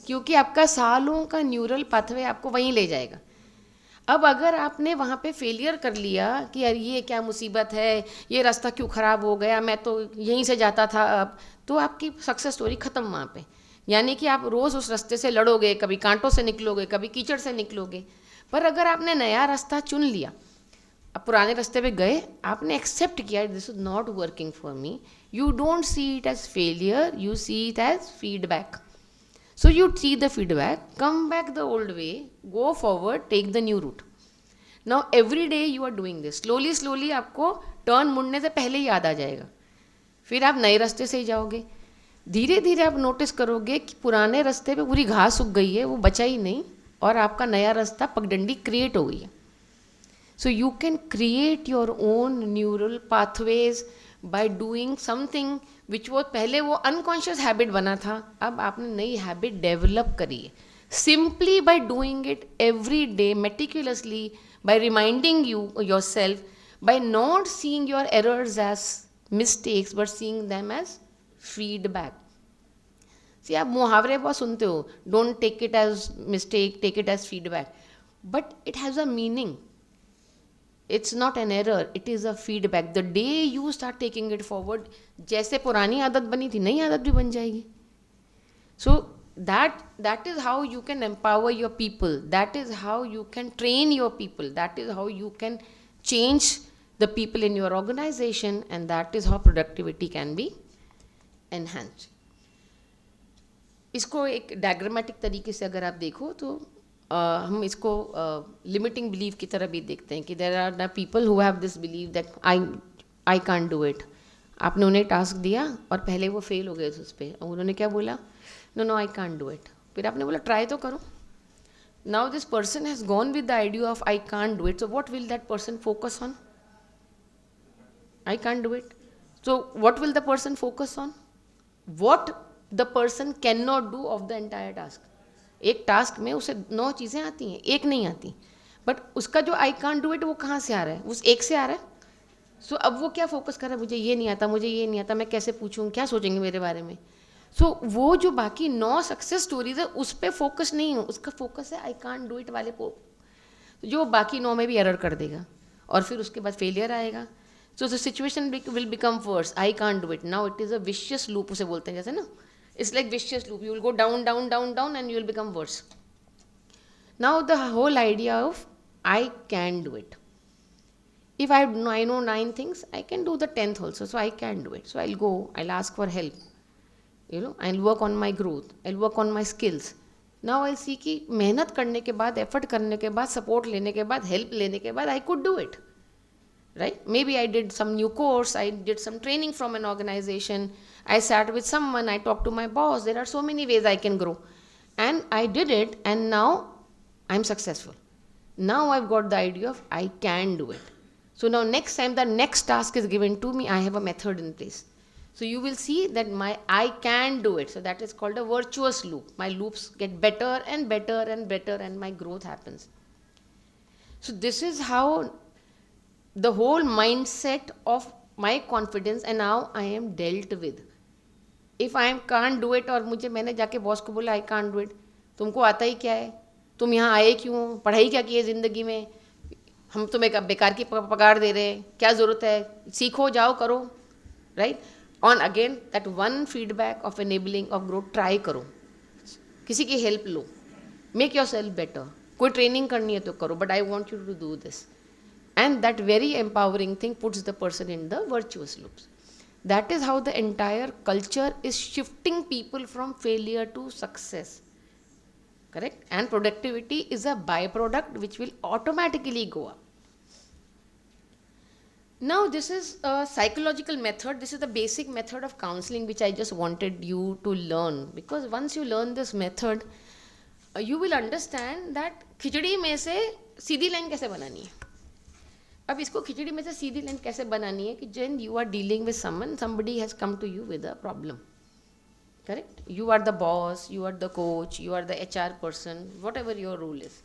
क्योंकि आपका सालों का न्यूरल पाथवे आपको वहीं ले जाएगा। अब अगर आपने वहाँ पे फेलियर कर लिया कि यार ये क्या मुसीबत है, ये रास्ता क्यों ख़राब हो गया, मैं तो यहीं से जाता था, अब तो आपकी सक्सेस स्टोरी ख़त्म वहाँ पे। यानी कि आप रोज़ उस रास्ते से लड़ोगे, कभी कांटों से निकलोगे, कभी कीचड़ से निकलोगे। पर अगर आपने नया रास्ता चुन लिया, अब पुराने रास्ते पे गए, आपने एक्सेप्ट किया this is not working for me, you don't see it as failure, you see it as feedback. So you see the feedback, come back the old way, go forward, take the new route. Now every day you are doing this. Slowly slowly आपको turn मुड़ने से पहले ही याद आ जाएगा, फिर आप नए रास्ते से ही जाओगे। धीरे धीरे आप नोटिस करोगे कि पुराने रास्ते पे पूरी घास उग गई है, वो बचा ही नहीं, और आपका नया रास्ता पगडंडी क्रिएट हो गई है। So you can create your own neural pathways by doing something which वो पहले वो अनकॉन्शियस हैबिट बना था, अब आपने नई हैबिट डेवलप करी है, simply by doing it every day meticulously, by reminding you yourself, by not seeing your errors as mistakes but seeing them as feedback. See आप मुहावरे बहुत सुनते हो, don't take it as mistake, take it as feedback, but it has a meaning. It's not an error, it is a feedback. The day you start taking it forward, जैसे पुरानी आदत बनी थी नई आदत भी बन जाएगी. So that is how you can empower your people, that is how you can train your people, that is how you can change the people in your organization, and that is how productivity can be enhanced. इसको एक diagrammatic तरीके से अगर आप देखो तो हम इसको लिमिटिंग बिलीव की तरह भी देखते हैं कि there are the people who have this believe that I can't do it. आपने उन्हें टास्क दिया और पहले वो फेल हो गए थे उस पर, और उन्होंने क्या बोला? No I can't do it. फिर आपने बोला ट्राई तो करो. Now this person has gone with the idea of I can't do it, so what will that person focus on? I can't do it. So what will the person focus on? What the person can not do of the entire task. एक task में उसे 9 चीज़ें आती हैं, एक नहीं आती, but उसका जो आई कांट डू इट वो कहाँ से आ रहा है? उस एक से आ रहा है. सो अब वो क्या फोकस कर रहा है? मुझे ये नहीं आता, मुझे ये नहीं आता, मैं कैसे पूछूं, क्या सोचेंगे मेरे बारे में. सो वो जो बाकी 9 सक्सेस स्टोरीज है उस पर फोकस नहीं हो, उसका फोकस है आई कांट डू इट वाले को, जो बाकी 9 में भी एरर कर देगा और फिर उसके बाद फेलियर आएगा. So the situation will become verse. I can't do it, now it is a vicious loop उसे बोलते हैं, जैसे ना, it's like vicious loop. You will go down down down down and you will become worse. Now the whole idea of I can do it, if I know 9 things, I can do the 10th also, so I can do it. So I'll go, I'll ask for help, I'll work on my growth, I'll work on my skills. Now I'll see कि मेहनत करने के बाद, effort करने के बाद, support लेने के बाद, हेल्प लेने के बाद I could do it, right? Maybe I did some new course, I did some training from an organization, I sat with someone, I talked to my boss. There are so many ways I can grow, and I did it, and now I'm successful. Now I've got the idea of I can do it. So now next time the next task is given to me, I have a method in place. So you will see that I can do it. So that is called a virtuous loop. My loops get better and better and better, and my growth happens. So this is how the whole mindset of my confidence and now I am dealt with. If I can't do it, और मैंने जाके boss को बोला I can't do it, तुमको आता ही क्या है, तुम यहाँ आए क्यों, पढ़ाई क्या की है ज़िंदगी में, हम तुम्हें बेकार की पगार दे रहे हैं, क्या ज़रूरत है, सीखो जाओ करो, right. On again that one feedback of enabling of growth, try करो, किसी की हेल्प लो, मेक योर सेल्फ बेटर, कोई ट्रेनिंग करनी है तो करो, but I want you to do this. And that very empowering thing puts the person in the virtuous loops. That is how the entire culture is shifting people from failure to success. Correct? And productivity is a byproduct which will automatically go up. Now this is a psychological method. This is the basic method of counseling which I just wanted you to learn. Because once you learn this method, you will understand that खिचड़ी में से सीधी line कैसे बनानी है. अब इसको खिचड़ी में से सीधी line कैसे बनानी है कि when you are dealing with someone, somebody has come to you with a problem. Correct? You are the boss, you are the coach, you are the HR person, whatever your role is.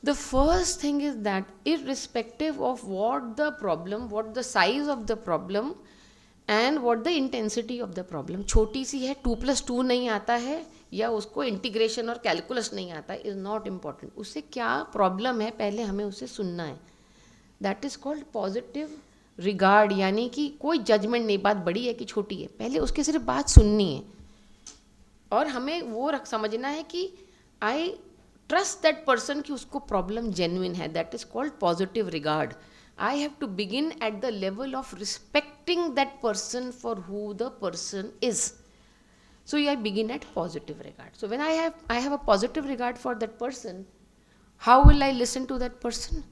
The first thing is that irrespective of what the problem, what the size of the problem and what the intensity of the problem, छोटी सी है 2+2 नहीं आता है या उसको integration और calculus नहीं आता है, is not important. उससे क्या प्रॉब्लम है पहले हमें उसे सुनना है. That is called positive regard, यानी कि कोई जजमेंट नहीं, बात बड़ी है कि छोटी है, पहले उसके सिर्फ बात सुननी है और हमें वो समझना है कि आई ट्रस्ट दैट पर्सन कि उसको प्रॉब्लम जेन्युइन है. That is called positive regard. I have to begin at the level of respecting that person for who the person is. So I begin at positive regard. So when I have a positive regard for that person, how will I listen to that person?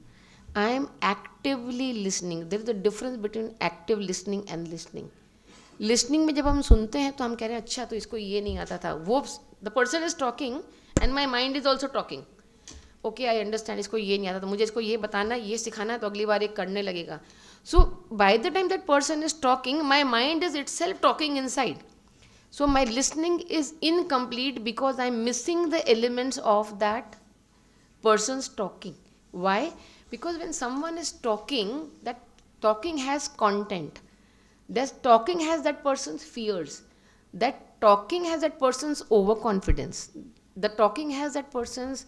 I am actively listening. There is a difference between active listening and listening. Listening में जब हम सुनते हैं तो हम कह रहे हैं अच्छा तो इसको ये नहीं आता था, वो the person is talking and my mind is also talking. Okay, I understand, इसको ये नहीं आता तो मुझे इसको ये बताना, ये सिखाना है तो अगली बार ये करने लगेगा. So by the time that person is talking, my mind is itself talking inside. So my listening is incomplete because I am missing the elements of that person's talking. Why? Because when someone is talking, that talking has content. That talking has that person's fears. That talking has that person's overconfidence. The talking has that person's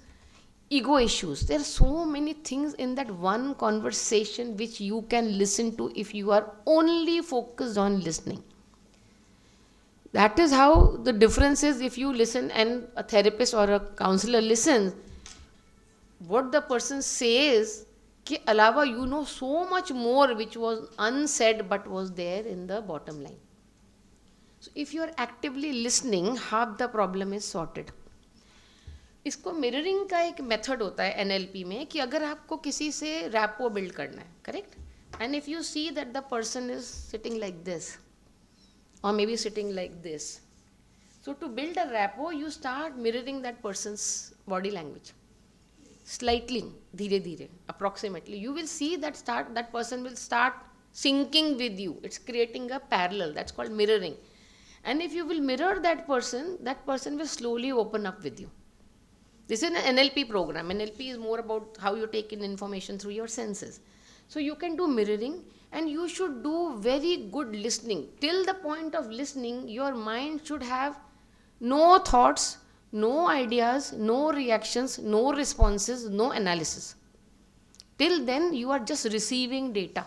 ego issues. There are so many things in that one conversation which you can listen to if you are only focused on listening. That is how the difference is if you listen and a therapist or a counselor listens. What the person says के अलावा you know so much more which was unsaid but was there in the bottom line. So if you are actively listening, half the problem is sorted. इसको mirroring का एक method होता है NLP में कि अगर आपको किसी से रैपो बिल्ड करना है, correct, and if you see that the person is sitting like this or maybe sitting like this, so to build a rapport you start mirroring that person's body language slightly, धीरे धीरे, approximately. You will see that person will start syncing with you. It's creating a parallel. That's called mirroring. And if you will mirror that person will slowly open up with you. This is an NLP program. NLP is more about how you take in information through your senses. So you can do mirroring and you should do very good listening. Till the point of listening, your mind should have no thoughts, no ideas, no reactions, no responses, no analysis. Till then, you are just receiving data.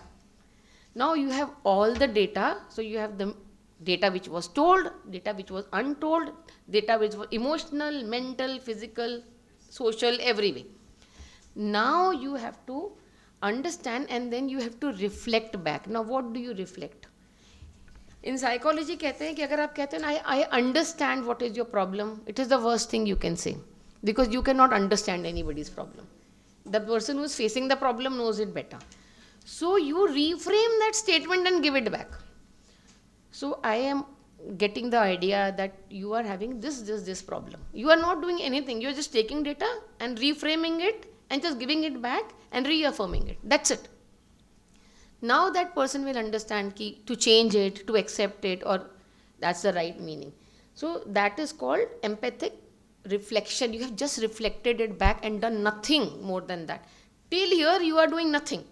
Now you have all the data. So you have the data which was told, data which was untold, data which was emotional, mental, physical, social, every way. Now you have to understand and then you have to reflect back. Now what do you reflect? In psychology कहते हैं कि अगर आप कहते हैं ना I understand what is your problem, it is the worst thing you can say because you cannot understand anybody's problem. The person who is facing the problem knows it better. So you reframe that statement and give it back. So I am getting the idea that you are having this problem. You are not doing anything. You are just taking data and reframing it and just giving it back and reaffirming it. That's it. Now that person will understand to change it, to accept it, or that's the right meaning. So that is called empathic reflection. You have just reflected it back and done nothing more than that. Till here you are doing nothing.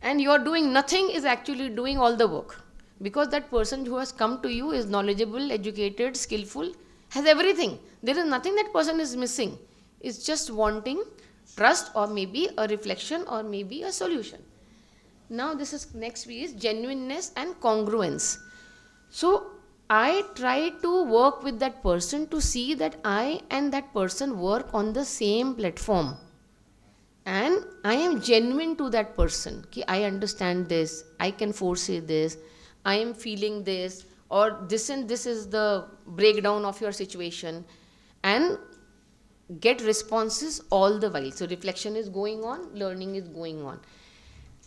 And your doing nothing is actually doing all the work. Because that person who has come to you is knowledgeable, educated, skillful, has everything. There is nothing that person is missing. It's just wanting trust, or maybe a reflection, or maybe a solution. Now this is next week is genuineness and congruence. So I try to work with that person to see that I and that person work on the same platform. And I am genuine to that person. Ki I understand this, I can foresee this, I am feeling this, or this and this is the breakdown of your situation. And get responses all the while. So reflection is going on, learning is going on.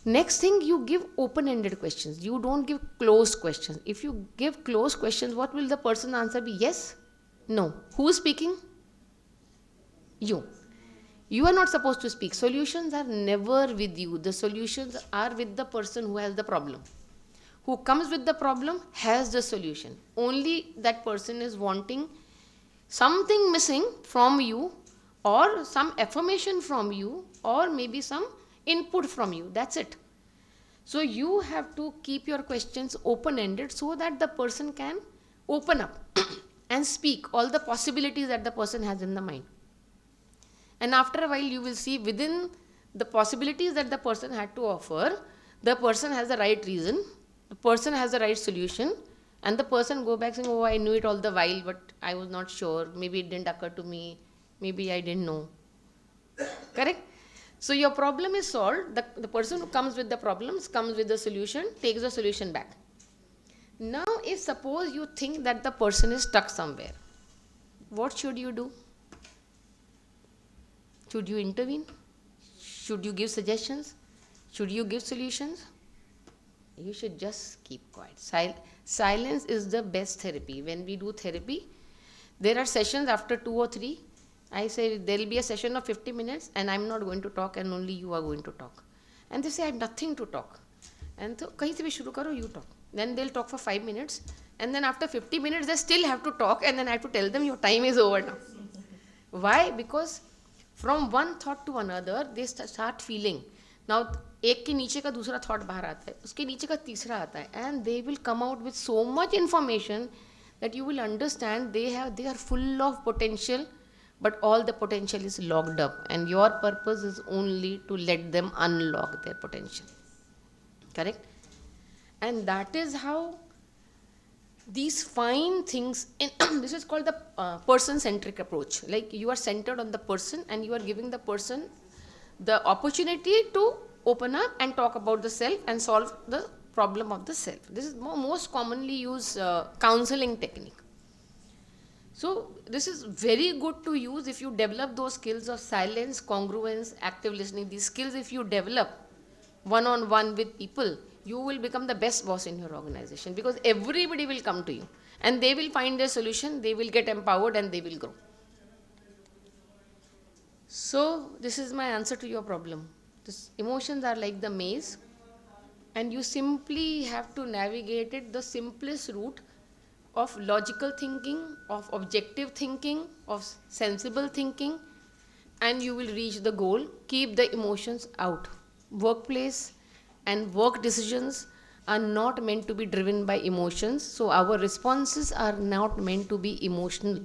Next thing, you give open-ended questions. You don't give closed questions. If you give closed questions, what will the person answer be? Yes? No. Who is speaking? You. You are not supposed to speak. Solutions are never with you. The solutions are with the person who has the problem. Who comes with the problem has the solution. Only that person is wanting something missing from you, or some affirmation from you, or maybe some input from you. That's it. So you have to keep your questions open-ended so that the person can open up and speak all the possibilities that the person has in the mind. And after a while you will see within the possibilities that the person had to offer, the person has the right reason, the person has the right solution, and the person go back saying, oh, I knew it all the while, but I was not sure, maybe it didn't occur to me, maybe I didn't know. Correct? So your problem is solved. The person who comes with the problems comes with the solution, takes the solution back. Now if suppose you think that the person is stuck somewhere, what should you do? Should you intervene? Should you give suggestions? Should you give solutions? You should just keep quiet. Silence is the best therapy. When we do therapy, there are sessions after 2 or 3. I say there will be a session of 50 minutes and I'm not going to talk and only you are going to talk. And they say I have nothing to talk. And so, kahin se bhi shuru karo, you talk. Then they'll talk for 5 minutes. And then after 50 minutes, they still have to talk. And then I have to tell them your time is over now. Why? Because from one thought to another, they start feeling. Now, एक के नीचे का दूसरा thought बाहर आता है, उसके नीचे का तीसरा आता है, and they will come out with so much information that you will understand they are full of potential, but all the potential is locked up, and your purpose is only to let them unlock their potential. Correct? And that is how these fine things, this is called the person-centric approach. Like you are centered on the person and you are giving the person the opportunity to open up and talk about the self and solve the problem of the self. This is most commonly used counseling technique. So this is very good to use if you develop those skills of silence, congruence, active listening. These skills, if you develop one-on-one with people, you will become the best boss in your organization, because everybody will come to you and they will find their solution, they will get empowered and they will grow. So this is my answer to your problem. Emotions are like the maze, and you simply have to navigate it the simplest route of logical thinking, of objective thinking, of sensible thinking, and you will reach the goal. Keep the emotions out. Workplace and work decisions are not meant to be driven by emotions, so our responses are not meant to be emotional.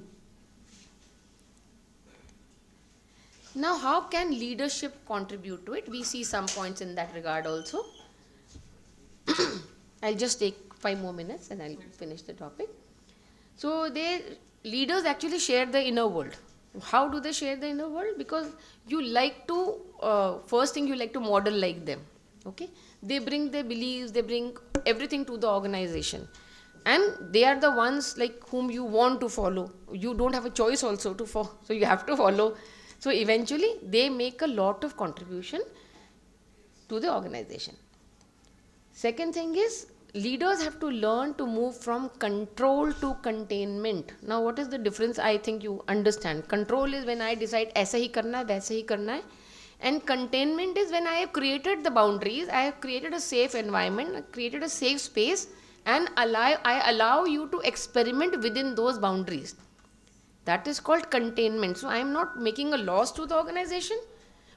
Now, how can leadership contribute to it? We see some points in that regard also. I'll just take 5 more minutes and I'll finish the topic. So, leaders actually share the inner world. How do they share the inner world? Because you like to, first thing, you like to model like them. Okay? They bring their beliefs, they bring everything to the organization. And they are the ones like whom you want to follow. You don't have a choice also to follow, so you have to follow. So eventually, they make a lot of contribution to the organization. Second thing is, leaders have to learn to move from control to containment. Now, what is the difference? I think you understand. Control is when I decide, ऐसा ही करना है, वैसा ही करना है. And containment is when I have created the boundaries, I have created a safe environment, I created a safe space, and I allow you to experiment within those boundaries. That is called containment. So I am not making a loss to the organization,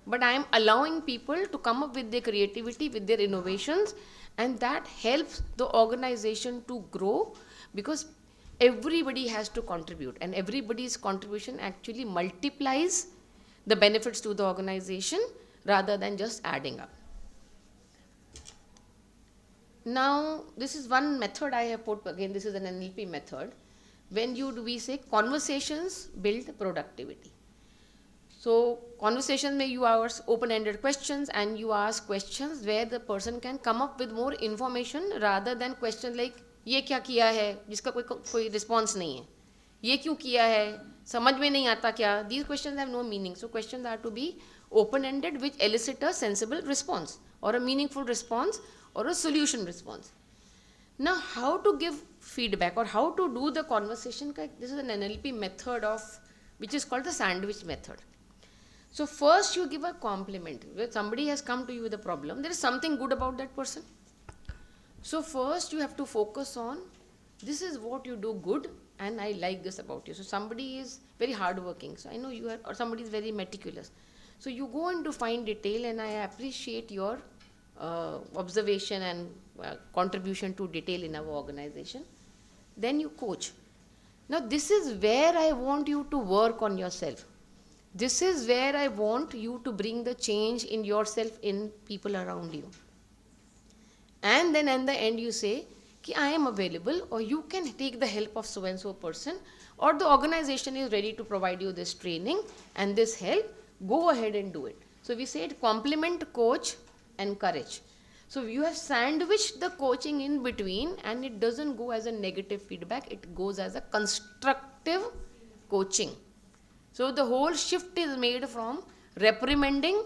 but I am allowing people to come up with their creativity, with their innovations, and that helps the organization to grow, because everybody has to contribute, and everybody's contribution actually multiplies the benefits to the organization rather than just adding up. Now, this is one method I have put, again, this is an NLP method. When we say conversations build productivity. So, conversation may you ask open-ended questions, and you ask questions where the person can come up with more information rather than questions like, ये क्या किया है, जिसका कोई response नहीं है, ये क्यों किया है, समझ में नहीं आता क्या. These questions have no meaning. So questions are to be open-ended, which elicit a sensible response or a meaningful response or a solution response. Now, how to give feedback or how to do the conversation? This is an NLP method which is called the sandwich method. So first you give a compliment. When somebody has come to you with a problem, there is something good about that person. So first you have to focus on, this is what you do good, and I like this about you. So somebody is very hardworking. So I know you are, or somebody is very meticulous. So you go into fine detail, and I appreciate your observation and contribution to detail in our organization. Then you coach. Now this is where I want you to work on yourself. This is where I want you to bring the change in yourself, in people around you. And then at the end you say, ki I am available, or you can take the help of so and so person, or the organization is ready to provide you this training and this help, go ahead and do it. So we said compliment, coach, encourage. So you have sandwiched the coaching in between, and it doesn't go as a negative feedback, it goes as a constructive coaching. So the whole shift is made from reprimanding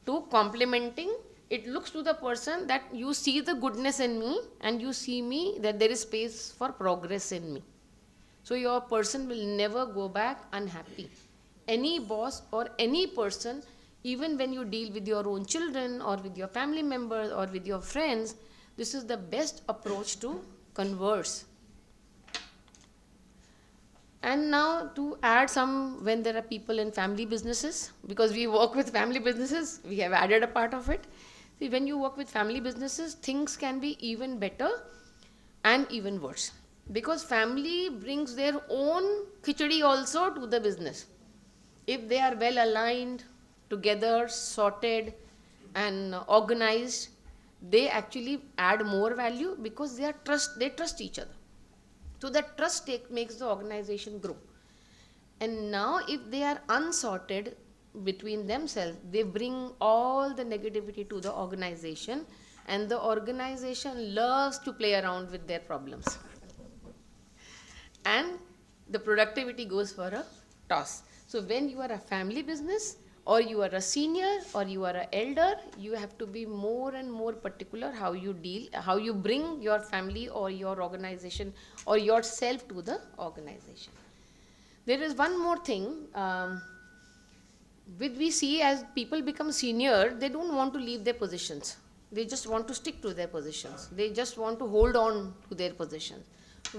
to complimenting. It looks to the person that you see the goodness in me, and you see me that there is space for progress in me. So your person will never go back unhappy. Any boss or any person, even when you deal with your own children or with your family members or with your friends, this is the best approach to converse. And now to add some, when there are people in family businesses, because we work with family businesses, we have added a part of it. See, when you work with family businesses, things can be even better and even worse. Because family brings their own khichdi also to the business. If they are well aligned, together, sorted and organized, they actually add more value, because they trust each other. So that trust makes the organization grow. And now if they are unsorted between themselves, they bring all the negativity to the organization, and the organization loves to play around with their problems. And the productivity goes for a toss. So when you are a family business, or you are a senior, or you are an elder, you have to be more and more particular how you deal, how you bring your family or your organization or yourself to the organization. There is one more thing, we see as people become senior, they don't want to leave their positions. They just want to stick to their positions. They just want to hold on to their positions.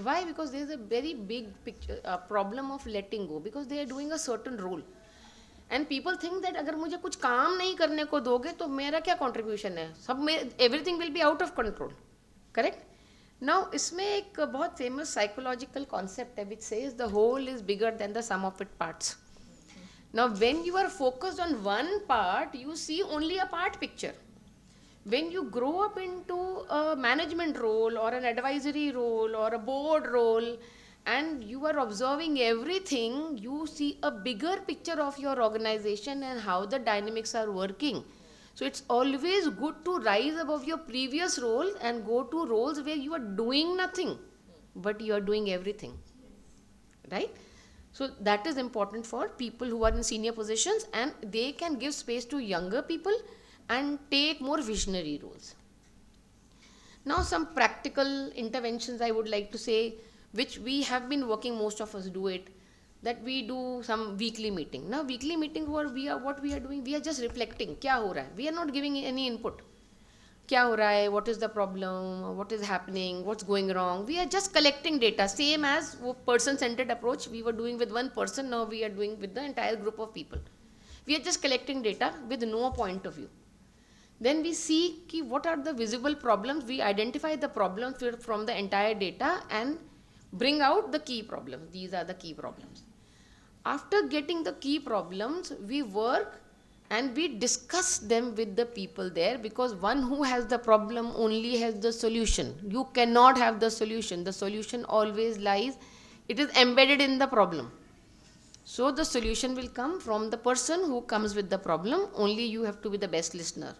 Why? Because there is a very big problem of letting go, because they are doing a certain role. And people think that अगर मुझे कुछ काम नहीं करने को दोगे तो मेरा क्या contribution है, सब में everything will be out of control, correct? Now इसमें एक बहुत famous psychological concept है which says the whole is bigger than the sum of its parts. Now when you are focused on one part, you see only a part picture. When you grow up into a management role or an advisory role or a board role, and you are observing everything, you see a bigger picture of your organization and how the dynamics are working. So it's always good to rise above your previous role and go to roles where you are doing nothing, but you are doing everything, right? So that is important for people who are in senior positions, and they can give space to younger people and take more visionary roles. Now some practical interventions I would like to say, which we have been working, most of us do it. that we do some weekly meeting. Now weekly meeting what we are doing, we are just reflecting kya ho raha hai. We are not giving any input. Kya ho raha hai, what is the problem, what is happening, what's going wrong. We are just collecting data, same as person centered approach we were doing with one person, now we are doing with the entire group of people. We are just collecting data with no point of view. Then we see ki what are the visible problems, we identify the problems from the entire data and bring out the key problems. These are the key problems. After getting the key problems, we work and we discuss them with the people there, because one who has the problem only has the solution. You cannot have the solution. The solution always lies, it is embedded in the problem. So the solution will come from the person who comes with the problem, only you have to be the best listener.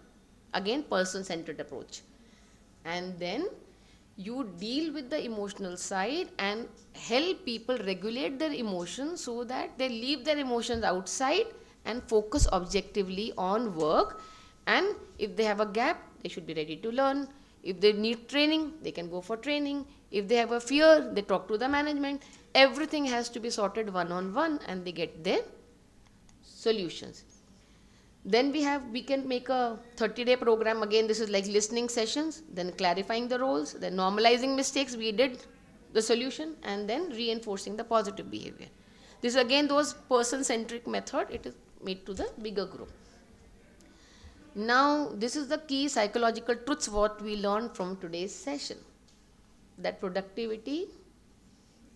Again, person-centered approach. And then you deal with the emotional side and help people regulate their emotions so that they leave their emotions outside and focus objectively on work. And if they have a gap, they should be ready to learn. If they need training, they can go for training. If they have a fear, they talk to the management. Everything has to be sorted one-on-one and they get their solutions. Then we can make a 30-day program. Again, this is like listening sessions, then clarifying the roles, then normalizing mistakes, we did the solution, and then reinforcing the positive behavior. This is again those person-centric method, it is made to the bigger group. Now, this is the key psychological truths what we learned from today's session. That productivity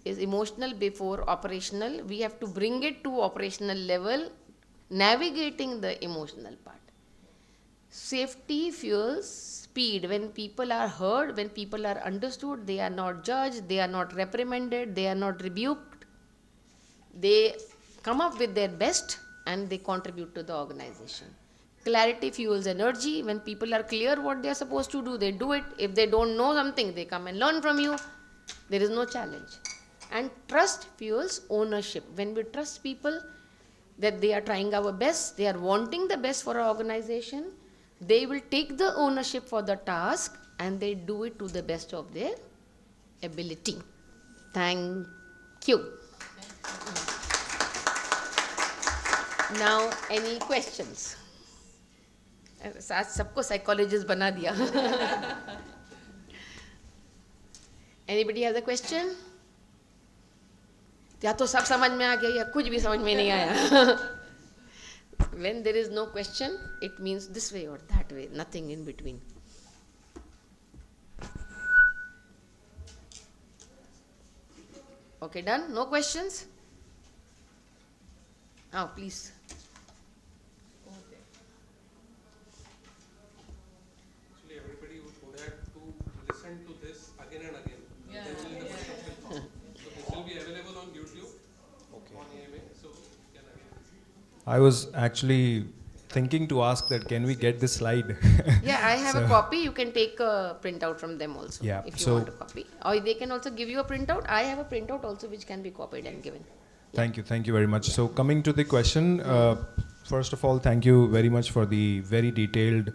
is emotional before operational. We have to bring it to operational level, navigating the emotional part. Safety fuels speed. When people are heard, when people are understood, they are not judged, they are not reprimanded, they are not rebuked. They come up with their best and they contribute to the organization. Clarity fuels energy. When people are clear what they are supposed to do, they do it. If they don't know something, they come and learn from you. There is no challenge. And trust fuels ownership. When we trust people that they are trying our best, they are wanting the best for our organization, they will take the ownership for the task and they do it to the best of their ability. Thank you. Now, any questions? आज सबको psychologist बना दिया. Anybody has a question? या तो सब समझ में आ गया या कुछ भी समझ में नहीं आया. When there is no question, it means this way or that way, nothing in between. Okay, done? No questions? Oh, please. Actually, everybody would have to listen to this again and again. Yeah. Then only the workshop will come. So this will be available on YouTube, on AMA. So you can again. I was actually thinking to ask that can we get this slide? Yeah, I have a So- copy. You can take a printout from them also, Yeah, if you so- want a copy. Or they can also give you a printout. I have a printout also which can be copied and given. Thank you very much. So coming to the question, first of all, thank you very much for the very detailed,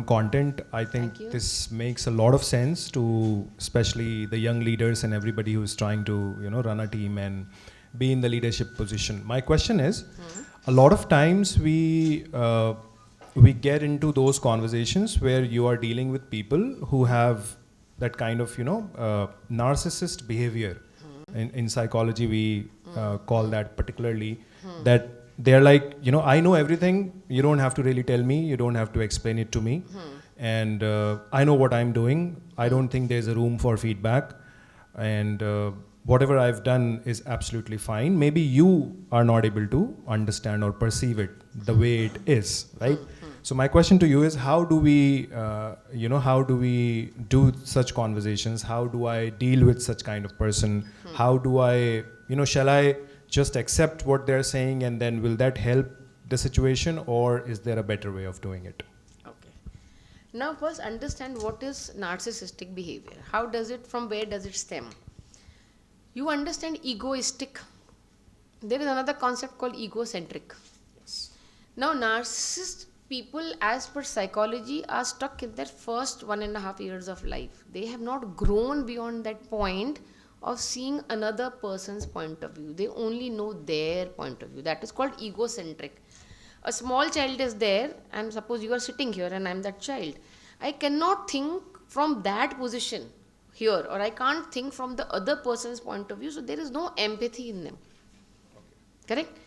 content. I think Thank you. this makes a lot of sense to, especially the young leaders and everybody who is trying to, run a team and be in the leadership position. My question is, a lot of times we get into those conversations where you are dealing with people who have that kind of, narcissist behavior. In psychology, we call that particularly that they're like, I know everything. You don't have to really tell me. You don't have to explain it to me. And I know what I'm doing. I don't think there's a room for feedback. And whatever I've done is absolutely fine. Maybe you are not able to understand or perceive it the way it is, right? So my question to you is, how do we, do such conversations? How do I deal with such kind of person? How do I, shall I just accept what they're saying and then will that help the situation, or is there a better way of doing it? Okay. Now first understand what is narcissistic behavior. How does it, from where does it stem? You understand egoistic. There is another concept called egocentric. Now narcissist people, as per psychology, are stuck in their first 1.5 years of life. They have not grown beyond that point of seeing another person's point of view. They only know their point of view. That is called egocentric. A small child is there, and suppose you are sitting here and I am that child. I cannot think from that position here, or I can't think from the other person's point of view, so there is no empathy in them. Correct?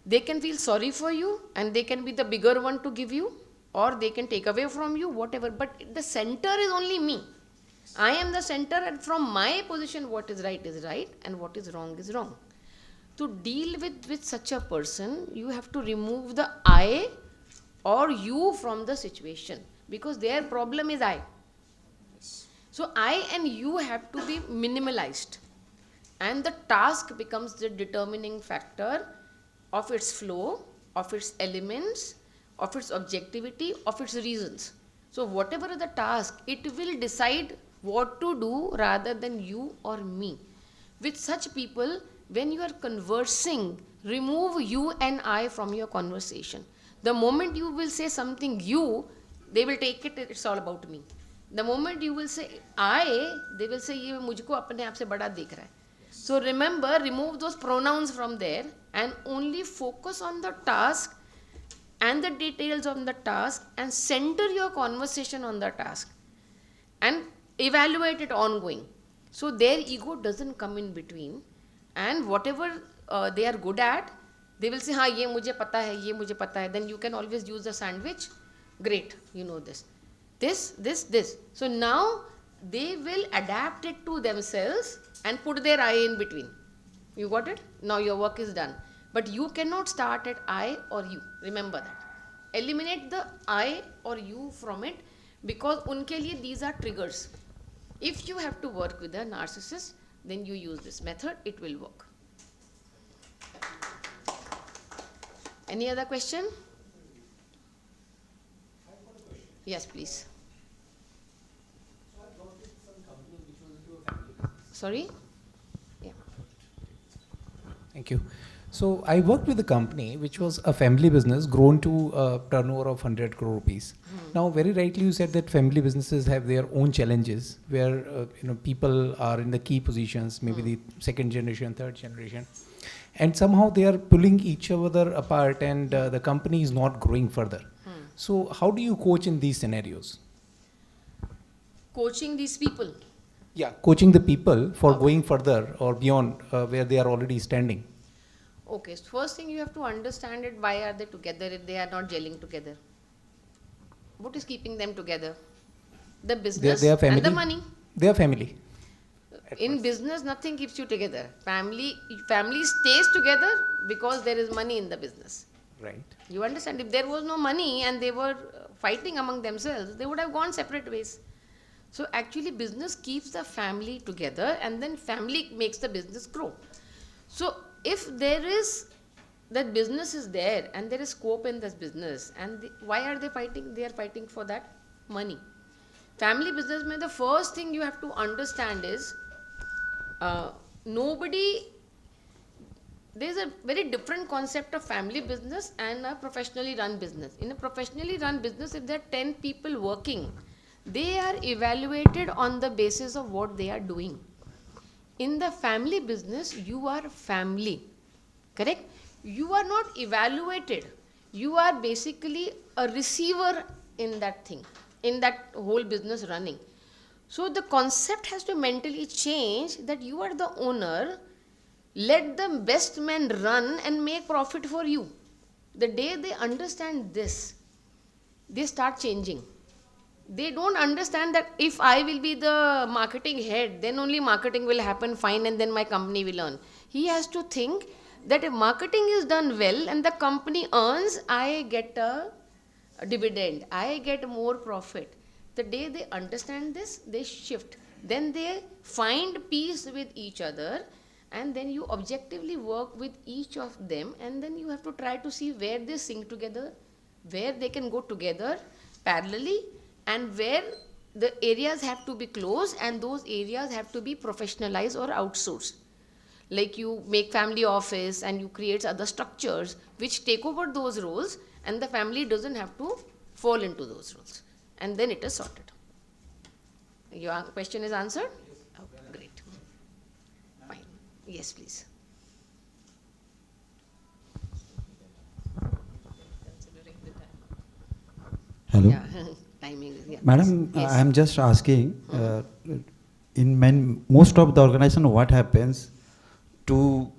They can feel sorry for you and they can be the bigger one to give you, or they can take away from you, whatever. But the center is only me. I am the center, and from my position, what is right and what is wrong is wrong. To deal with such a person, you have to remove the I or you from the situation, because their problem is I. So I and you have to be minimalized, and the task becomes the determining factor of its flow, of its elements, of its objectivity, of its reasons. So whatever the task, it will decide what to do rather than you or me. With such people, when you are conversing, remove you and I from your conversation. The moment you will say something you, they will take it, it's all about me. The moment you will say I, they will say ये मुझको अपने आप से बड़ा देख रहा है. So remember, remove those pronouns from there and only focus on the task and the details of the task, and center your conversation on the task and evaluate it ongoing. So their ego doesn't come in between, and whatever they are good at, they will say, हाँ ये मुझे पता है, ये मुझे पता है. Then you can always use the sandwich. Great, you know this. This. So now they will adapt it to themselves and put their I in between. You got it? Now your work is done. But you cannot start at I or you. Remember that. Eliminate the I or you from it, because unke liye these are triggers. If you have to work with a narcissist, then you use this method, it will work. Any other question? Yes, please. Sorry? Yeah. Thank you. So I worked with a company which was a family business grown to a turnover of 100 crore rupees. Now, very rightly you said that family businesses have their own challenges where people are in the key positions, maybe the second generation, third generation, and somehow they are pulling each other apart, and the company is not growing further. So how do you coach in these scenarios? Coaching these people. Yeah, coaching the people for going further or beyond where they are already standing. Okay, so first thing you have to understand it, why are they together if they are not gelling together? What is keeping them together? The business They are family. and the money. They are family. In business, nothing keeps you together. Family stays together because there is money in the business. Right. You understand? If there was no money and they were fighting among themselves, they would have gone separate ways. So actually business keeps the family together, and then family makes the business grow. So if there is, that business is there and there is scope in this business, and why are they fighting? They are fighting for that money. Family business mein, the first thing you have to understand is there's a very different concept of family business and a professionally run business. In a professionally run business, if there are 10 people working, they are evaluated on the basis of what they are doing. In the family business, you are family, correct? You are not evaluated. You are basically a receiver in that thing, in that whole business running. So the concept has to mentally change that you are the owner. Let the best men run and make profit for you. The day they understand this, they start changing. They don't understand that if I will be the marketing head, then only marketing will happen fine and then my company will earn. He has to think that if marketing is done well and the company earns, I get a dividend, I get more profit. The day they understand this, they shift. Then they find peace with each other, and then you objectively work with each of them, and then you have to try to see where they sync together, where they can go together parallelly, and where the areas have to be close and those areas have to be professionalized or outsourced. Like you make family office and you create other structures which take over those roles, and the family doesn't have to fall into those roles. And then it is sorted. Your question is answered? Oh, great. Yes, please. Hello. Yeah, timing. Yeah. Madam, Yes. I am just asking, in most of the organization, what happens to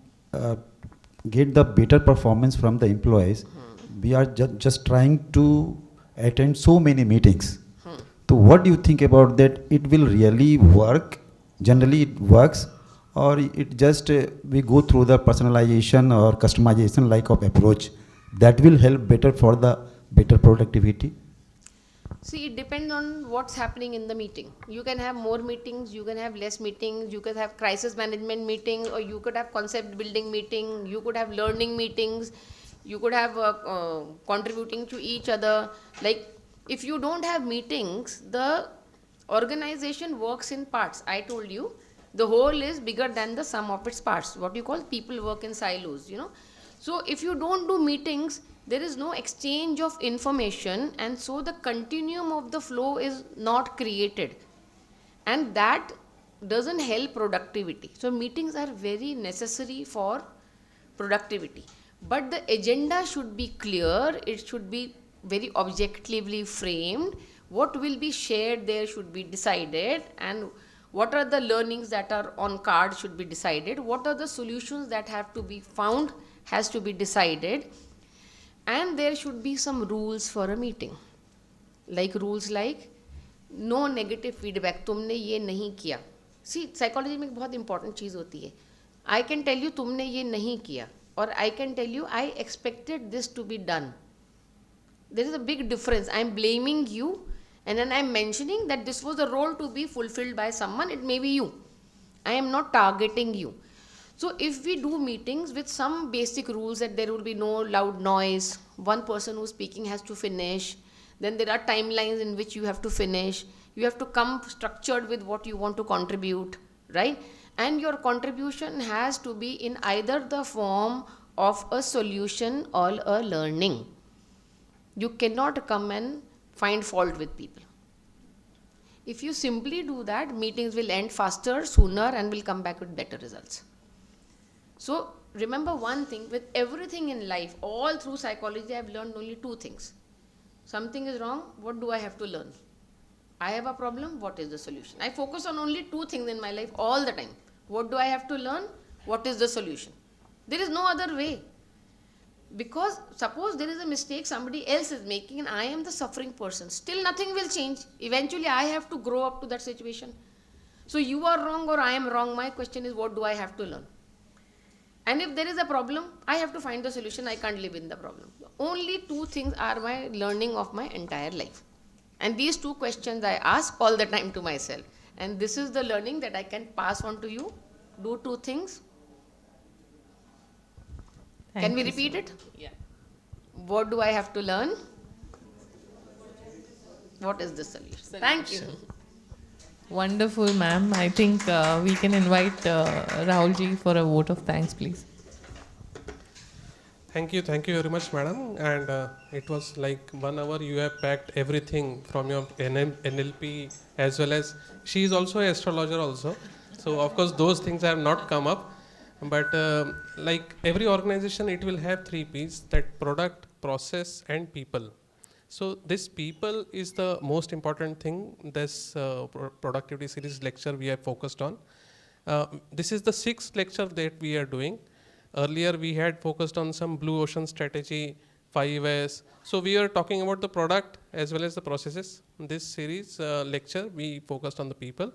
get the better performance from the employees? We are just trying to attend so many meetings. So what do you think about that? It will really work? Generally it works, or it just we go through the personalization or customization like of approach that will help better for the better productivity? See, it depends on what's happening in the meeting. You can have more meetings, you can have less meetings, you could have crisis management meetings, or you could have concept building meeting, you could have learning meetings, you could have contributing to each other. Like, if you don't have meetings, the organization works in parts. I told you, the whole is bigger than the sum of its parts. What you call people work in silos, So if you don't do meetings, there is no exchange of information, and so the continuum of the flow is not created, and that doesn't help productivity. So meetings are very necessary for productivity, but the agenda should be clear, it should be very objectively framed, what will be shared there should be decided, and what are the learnings that are on card should be decided, what are the solutions that have to be found has to be decided, and there should be some rules for a meeting, like rules like no negative feedback, तुमने ये नहीं किया. See, psychology में एक बहुत important चीज़ होती है. I can tell you तुमने ये नहीं किया, or I can tell you I expected this to be done. There is a big difference. I am blaming you, and then I am mentioning that this was a role to be fulfilled by someone. It may be you. I am not targeting you. So if we do meetings with some basic rules that there will be no loud noise, one person who's speaking has to finish, then there are timelines in which you have to finish, you have to come structured with what you want to contribute, right? And your contribution has to be in either the form of a solution or a learning. You cannot come and find fault with people. If you simply do that, meetings will end faster, sooner, and will come back with better results. So remember one thing, with everything in life, all through psychology, I have learned only two things. Something is wrong, what do I have to learn? I have a problem, what is the solution? I focus on only two things in my life all the time. What do I have to learn? What is the solution? There is no other way. Because suppose there is a mistake somebody else is making and I am the suffering person, still nothing will change. Eventually I have to grow up to that situation. So you are wrong or I am wrong. My question is, what do I have to learn? And if there is a problem, I have to find the solution. I can't live in the problem. Only two things are my learning of my entire life. And these two questions I ask all the time to myself. And this is the learning that I can pass on to you. Do two things. Can we repeat it? Yeah. What do I have to learn? What is the solution? Thank you. Wonderful, ma'am. I think we can invite Rahul ji for a vote of thanks, please. Thank you very much, madam. And it was like 1 hour. You have packed everything from your NLP as well as she is also an astrologer also. So of course those things have not come up. But like every organization, it will have 3 P's: that product, process, and people. So this people is the most important thing. This productivity series lecture we have focused on. This is the 6th lecture that we are doing. Earlier we had focused on some blue ocean strategy, 5S. So we are talking about the product as well as the processes. In this series lecture we focused on the people.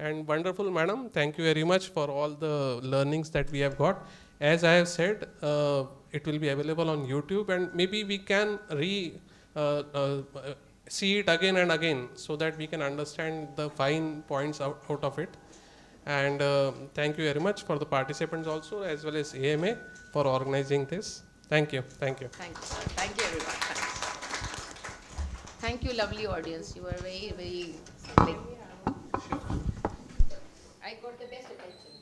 And wonderful, madam, thank you very much for all the learnings that we have got. As I have said, it will be available on YouTube, and maybe we can see it again and again so that we can understand the fine points out of it. And thank you very much for the participants also, as well as AMA for organizing this. Thank you. Thank you. Thank you. Thank you, everyone. Thanks. Thank you, lovely audience. You were very, very. I got the best attention.